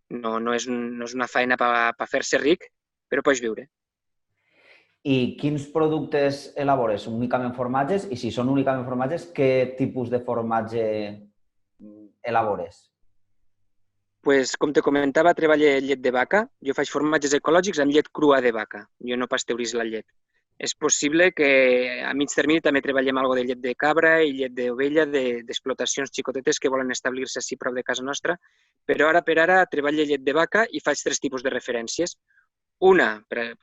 No és una feina per fer-se ric, però pots viure. I quins productes elabores? Únicament formatges? I si són únicament formatges, què tipus de formatge elabores? Pues, com te comentava, treballo llet de vaca. Jo faig formatges ecològics amb llet crua de vaca. Jo no pasteuritzo la llet. És possible que a mig termini també treballem alguna de llet de cabra i llet d'ovella d'explotacions xicotetes que volen establir-se així prop de casa nostra, però ara per ara treballo llet de vaca i faig 3 tipus de referències. Una,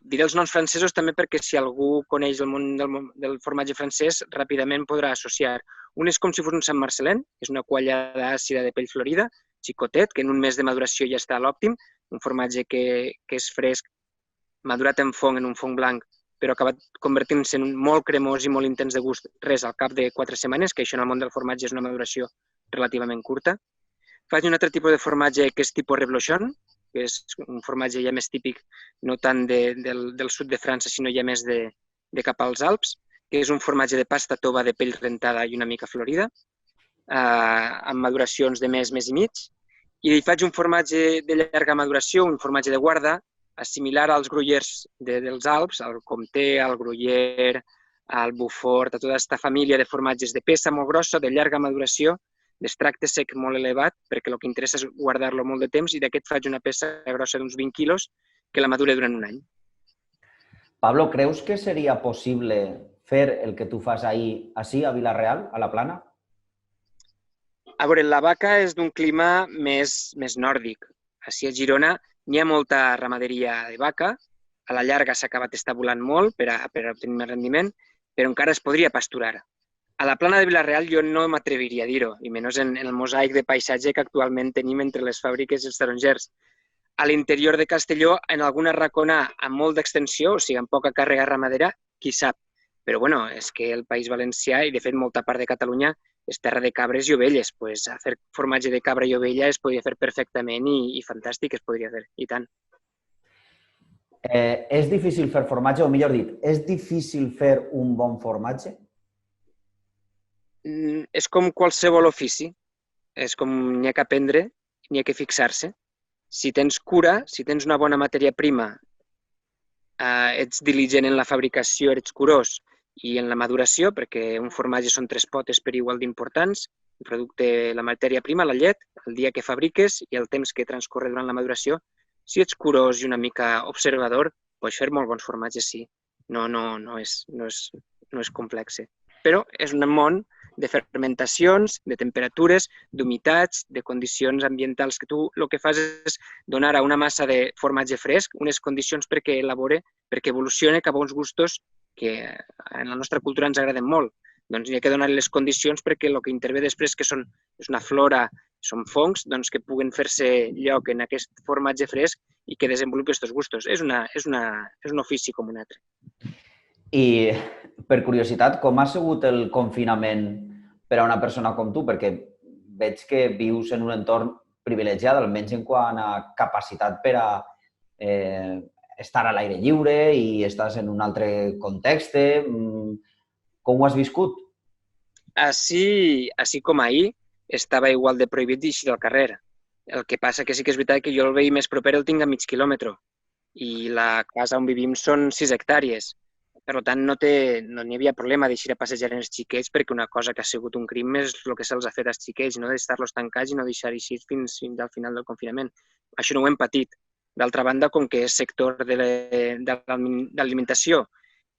diré els noms francesos també perquè si algú coneix el món del formatge francès ràpidament podrà associar. Un és com si fos un Sant Marcelin, que és una quallada àcida de pell florida, xicotet, que en un mes de maduració ja està a l'òptim, un formatge que és fresc, madurat en un fong blanc, però acabat convertint-se en molt cremós i molt intens de gust, res, al cap de 4 setmanes, que això en el món del formatge és una maduració relativament curta. Faig un altre tipus de formatge que és tipus reblochon, que és un formatge ja més típic, no tant del sud de França, sinó ja més de cap als Alps, que és un formatge de pasta tova de pell rentada i una mica florida, amb maduracions de mes i mig. I faig un formatge de llarga maduració, un formatge de guarda, similar als gruyers dels Alps, al Comté, al Gruyère, al Beaufort, a tota aquesta família de formatges de peça molt grossa, de llarga maduració, d'extracte sec molt elevat, perquè el que interessa és guardar-lo molt de temps, i d'aquest faig una peça grossa d'uns 20 quilos que la madura durant un any. Pablo, creus que seria possible fer el que tu fas ahir, així, a Vila-real, a la Plana? A veure, la vaca és d'un clima més nòrdic. Així a Girona n'hi ha molta ramaderia de vaca, a la llarga s'ha acabat estabulant molt per obtenir més rendiment, però encara es podria pasturar. A la Plana de Vila-real jo no m'atreviria a dir-ho, i menys en el mosaic de paisatge que actualment tenim entre les fàbriques i els tarongers. A l'interior de Castelló, en alguna racona amb molt d'extensió, o sigui, amb poca càrrega ramadera, qui sap. Però bueno, és que el País Valencià i de fet molta part de Catalunya és terra de cabres i ovelles. Pues fer formatge de cabra i ovella es podria fer perfectament i fantàstic es podria fer, i tant. És difícil fer formatge, o millor dit, és difícil fer un bon formatge? És com qualsevol ofici. És com n'hi ha que aprendre, n'hi ha que fixar-se. Si tens cura, si tens una bona matèria prima, ets diligent en la fabricació, ets curós, i en la maduració, perquè un formatge són 3 potes per igual d'importants, el producte, la matèria prima, la llet, el dia que fabriques i el temps que transcorre durant la maduració, si ets curós i una mica observador, pots fer molt bons formatges, sí. No és complex. Però és un món de fermentacions, de temperatures, d'humitats, de condicions ambientals, que tu el que fas és donar a una massa de formatge fresc unes condicions perquè elabore, perquè evolucione cap a uns gustos que en la nostra cultura ens agraden molt. Doncs hi ha que donar les condicions perquè el que intervé després, que és una flora, són fongs, doncs que puguen fer-se lloc en aquest formatge fresc i que desenvolupi aquests gustos. És un ofici com un altre. I, per curiositat, com ha sigut el confinament per a una persona com tu? Perquè veig que vius en un entorn privilegiat, almenys en quant a capacitat per a estar a l'aire lliure i estàs en un altre context. Com ho has viscut? Així com ahir, estava igual de prohibit d'eixir del carrer. El que passa que sí que és veritat que jo el veí més proper el tinc a mig quilòmetre i la casa on vivim són 6 hectàrees. Per tant, no n'hi havia problema d'eixir a passejar els xiquets perquè una cosa que ha sigut un crim és el que se'ls ha fet als xiquets, no d'estar-los tancats i no deixar així fins al final del confinament. Això no ho hem patit. D'altra banda, com que és sector de l'alimentació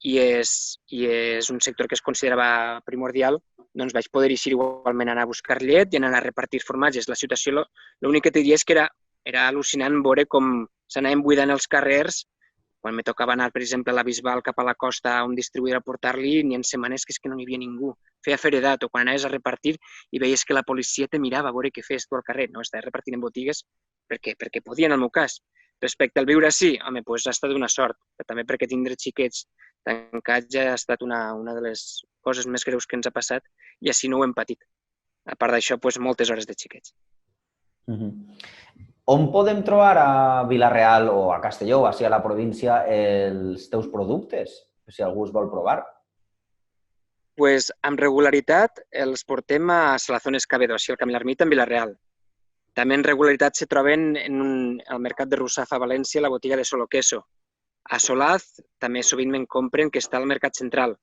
i és un sector que es considerava primordial, doncs vaig poder eixir igualment anar a buscar llet i anar a repartir formatges. La situació, l'únic que te diria és que era al·lucinant veure com s'anaven buidant els carrers. Quan me tocava anar, per exemple, a la Bisbal cap a la costa a un distribuïdor a portar-li, n'hi ha setmanes que és que no n'hi havia ningú. Feia feredat, o quan anaves a repartir i veies que la policia te mirava a veure què fes tu al carrer. No, estaves repartint en botigues perquè podien, en el meu cas. Respecte al viure així, home, doncs ha estat una sort, però també perquè tindre xiquets tancats ja ha estat una de les coses més greus que ens ha passat i així no ho hem patit. A part d'això, doncs, moltes hores de xiquets. On podem trobar a Vila-real o a Castelló, així a la província, els teus productes, si algú els vol provar? Doncs amb regularitat els portem a Salazones Cabedo, així al Camí l'Ermita, en Vila-real. També en regularitat se troben al mercat de Russafa, a València, la botiga de Solo Queso. A Solaz també sovint me'n compren, que està al Mercat Central.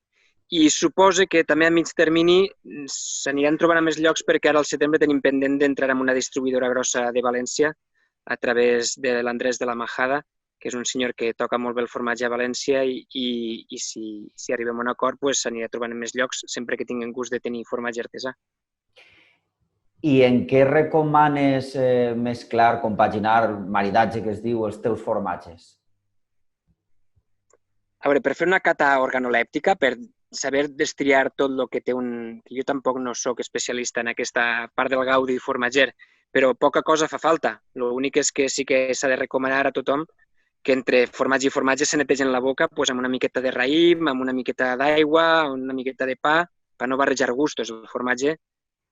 I suposo que també a mig termini s'aniran trobant a més llocs perquè ara al setembre tenim pendent d'entrar en una distribuïdora grossa de València a través de l'Andrés de la Majada, que és un senyor que toca molt bé el formatge a València i si arribem a un acord s'anirà trobant en més llocs sempre que tinguin gust de tenir formatge artesà. I en què recomanes mesclar, compaginar, maridatge, que es diu, els teus formatges? A veure, per fer una cata organolèptica, per saber destriar tot el que té que jo tampoc no sóc especialista en aquesta part del gaudi formatger, però poca cosa fa falta. L'únic és que sí que s'ha de recomanar a tothom que entre formatge i formatge se netegen la boca amb una miqueta de raïm, amb una miqueta d'aigua, una miqueta de pa, per no barrejar gustos. El formatge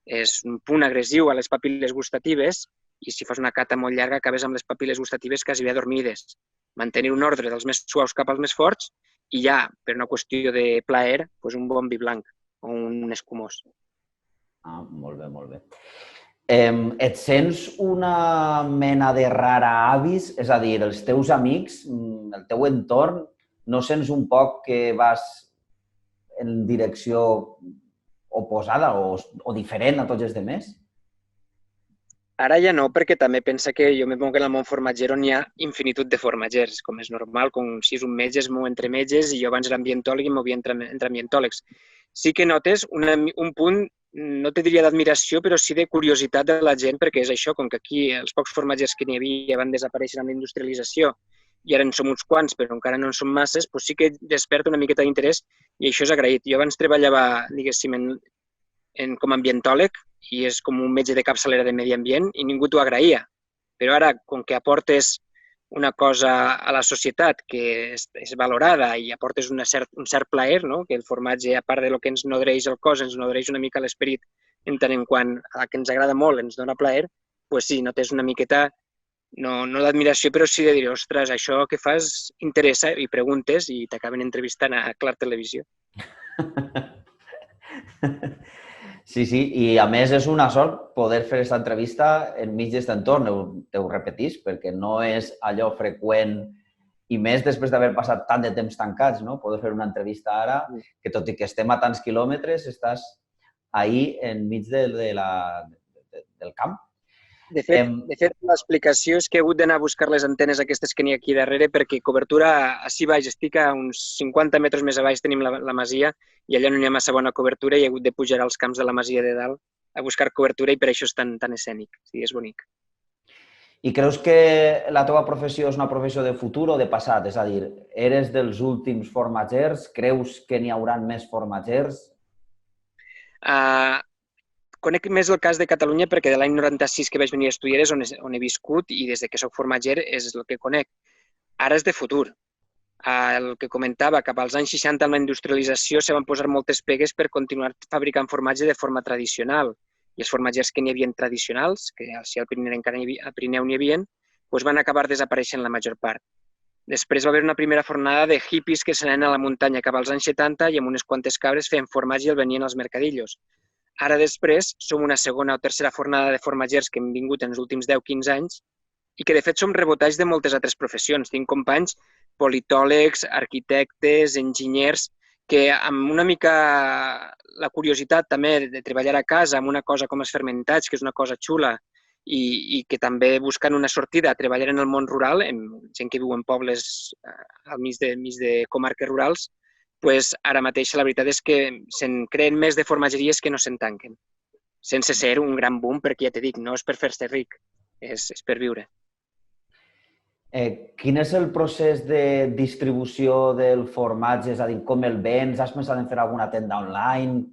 és un punt agressiu a les papil·les gustatives i si fas una cata molt llarga acabes amb les papil·les gustatives quasi bé adormides. Mantenir un ordre dels més suaus cap als més forts i ja, per una qüestió de plaer, un bon vi blanc o un escumós. Ah, molt bé, molt bé. Et sents una mena de rara avis? És a dir, els teus amics, el teu entorn, no sents un poc que vas en direcció oposada o diferent a tots els demés? Ara ja no, perquè també pensa que jo me moc en el món formatger on hi ha infinitud de formatgers, com és normal, com si és un metge es mou entre metges i jo abans era ambientòleg i m'ho havia entre ambientòlegs. Sí que notes un punt, no te diria d'admiració, però sí de curiositat de la gent, perquè és això, com que aquí els pocs formatgers que n'hi havia van desaparèixer amb la industrialització i ara en som uns quants, però encara no en som masses, sí que desperta una miqueta d'interès i això és agraït. Jo abans treballava, diguéssim, com a ambientòleg i és com un metge de capçalera de medi ambient i ningú t'ho agraïa. Però ara, com que aportes una cosa a la societat que és valorada i aportes un cert plaer, que el formatge, a part del que ens nodreix el cos, ens nodreix una mica l'esperit, en tant en quant a que ens agrada molt, ens dona plaer, doncs sí, notes una miqueta, no d'admiració, però sí de dir, ostres, això que fas interessa i preguntes i t'acaben entrevistant a Clar Televisió. Sí, i a més és una sort poder fer aquesta entrevista enmig d'aquest entorn, ho repetís, perquè no és allò freqüent i més després d'haver passat tant de temps tancats, no? Poder fer una entrevista ara, que tot i que estem a tants quilòmetres, estàs ahí enmig del camp. De fet, l'explicació és que he hagut d'anar a buscar les antenes aquestes que n'hi ha aquí darrere perquè cobertura, així baix, estic a uns 50 metres més a baix, tenim la masia i allà no hi ha massa bona cobertura i he hagut de pujar als camps de la masia de dalt a buscar cobertura i per això és tan escènic. Sí, és bonic. I creus que la teva professió és una professió de futur o de passat? És a dir, eres dels últims formatgers? Creus que n'hi haurà més formatgers? Conec més el cas de Catalunya perquè de l'any 96 que vaig venir a estudiar és on he viscut i des que soc formatger és el que conec. Ara és de futur. El que comentava, cap als anys 60 amb la industrialització se van posar moltes pegues per continuar fabricant formatge de forma tradicional. I els formatgers que n'hi havia tradicionals, que si al Pirineu n'hi havia, van acabar desapareixent la major part. Després va haver una primera fornada de hippies que s'anaven a la muntanya cap als anys 70 i amb unes quantes cabres feien formatge i el venien als mercadillos. Ara després som una segona o tercera fornada de formatgers que hem vingut en els últims 10-15 anys i que de fet som rebotalls de moltes altres professions. Tinc companys politòlegs, arquitectes, enginyers, que amb una mica la curiositat també de treballar a casa amb una cosa com els fermentats, que és una cosa xula, i que també busquen una sortida a treballar en el món rural, amb gent que viu en pobles al mig de comarques rurals, doncs ara mateix la veritat és que se'n creen més de formatgeries que no se'n tanquen, sense ser un gran boom, perquè ja t'he dit, no és per fer-se ric, és per viure. Quin és el procés de distribució del formatge? És a dir, com el vens? Has pensat en fer alguna tenda online?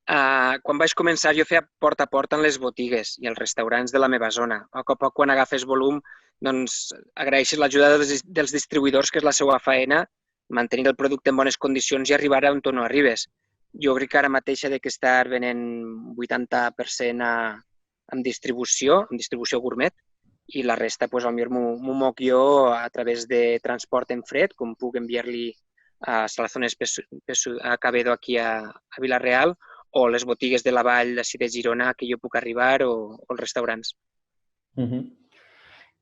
Quan vaig començar jo feia porta a porta en les botigues i els restaurants de la meva zona. A poc a poc, quan agafes volum, doncs agraeixes l'ajuda dels distribuïdors, que és la seva faena, mantenir el producte en bones condicions i arribar on tu no arribes. Jo crec que ara mateix he d'estar venent 80% en distribució gourmet, i la resta, potser m'ho moc jo a través de transport en fred, com puc enviar-li a Salazones a Cabedo aquí a Vila-real, o les botigues de la vall d'ací de Girona que jo puc arribar, o els restaurants.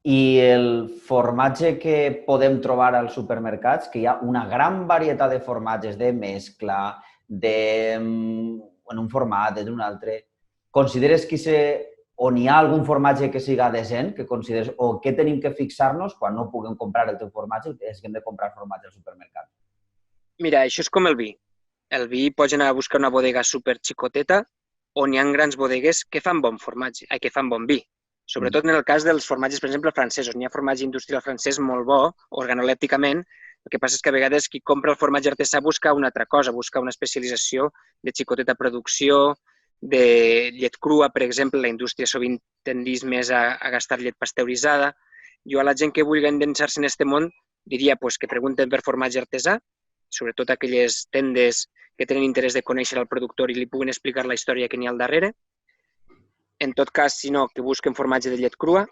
I el formatge que podem trobar als supermercats, que hi ha una gran varietat de formatges, de mescla, en un format, en un altre, consideres que on hi ha algun formatge que siga decent, que consideres, o què tenim que fixar-nos quan no puguem comprar el teu formatge, és que hem de comprar formatge al supermercat? Mira, això és com el vi. El vi pots anar a buscar una bodega superxicoteta on hi ha grans bodegues que fan bon formatge, que fan bon vi. Sobretot en el cas dels formatges, per exemple, francesos. N'hi ha formatge industrial francès molt bo, organolèpticament. El que passa és que a vegades qui compra el formatge artesà busca una altra cosa, busca una especialització de xicoteta producció, de llet crua, per exemple. La indústria sovint tendeix més a gastar llet pasteuritzada. Jo a la gent que vulgui endinsar-se en aquest món diria que pregunten per formatge artesà, sobretot aquelles tendes que tenen interès de conèixer el productor i li puguin explicar la història que n'hi ha al darrere. En tot cas, si no, que busquen formatge de llet crua.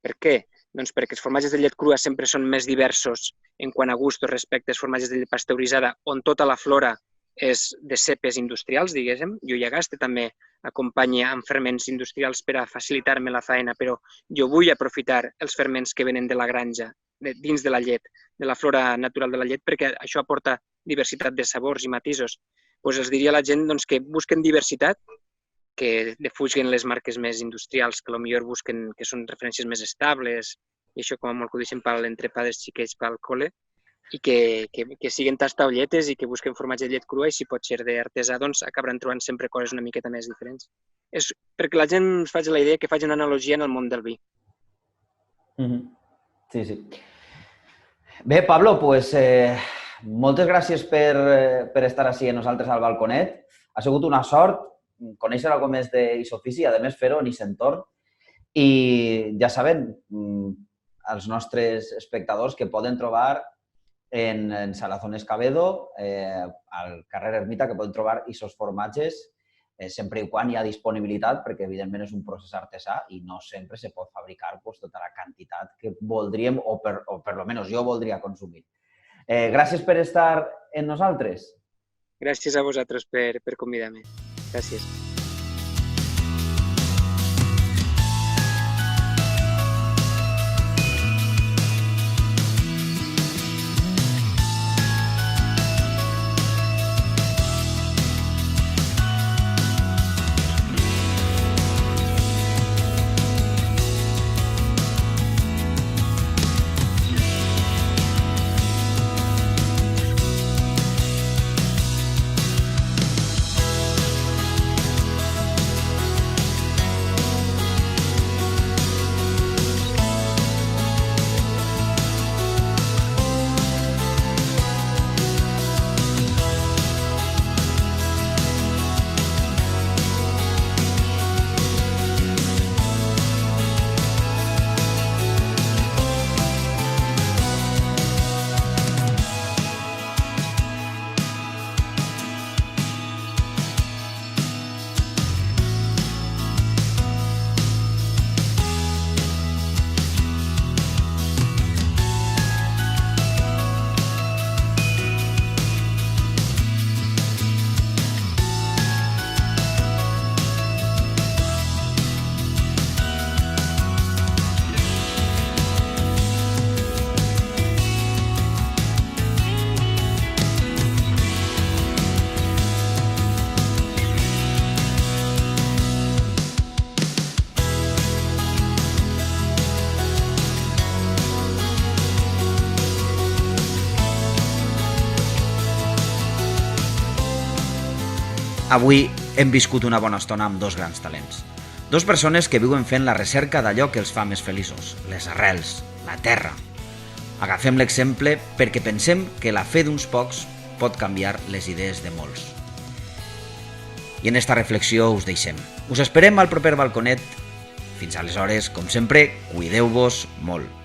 Per què? Doncs perquè els formatges de llet crua sempre són més diversos en quant a gustos respecte als formatges de llet pasteuritzada, on tota la flora és de cepes industrials, diguéssim. Jo i Agaste també acompanya amb ferments industrials per a facilitar-me la feina, però jo vull aprofitar els ferments que venen de la granja, dins de la llet, de la flora natural de la llet, perquè això aporta diversitat de sabors i matisos. Doncs els diria a la gent que busquen diversitat, que defuguen les marques més industrials, que potser busquen que són referències més estables, i això com a molt que ho deixen per l'entrepà dels xiquets pel col·le, i que siguin tastaolletes i que busquen formatge de llet crua, i si pot ser d'artesà, doncs acabaran trobant sempre coses una miqueta més diferents. És perquè la gent es faci la idea que faci una analogia en el món del vi. Sí, sí. Bé, Pablo, doncs moltes gràcies per estar així amb nosaltres al balconet. Ha sigut una sort conèixer alguna més d'Isofici i, a més, fer-ho en aquest entorn. I ja saben, els nostres espectadors que poden trobar en Salazones Cabedo, al carrer Ermita, que poden trobar aquests formatges, sempre i quan hi ha disponibilitat, perquè evidentment és un procés artesà i no sempre se pot fabricar tota la quantitat que voldríem, o per almenys jo voldria consumir. Gràcies per estar amb nosaltres. Gràcies a vosaltres per convidar-me. Gràcies. Avui hem viscut una bona estona amb dos grans talents. Dos persones que viuen fent la recerca d'allò que els fa més feliços, les arrels, la terra. Agafem l'exemple perquè pensem que la fe d'uns pocs pot canviar les idees de molts. I en esta reflexió us deixem. Us esperem al proper balconet. Fins aleshores, com sempre, cuideu-vos molt.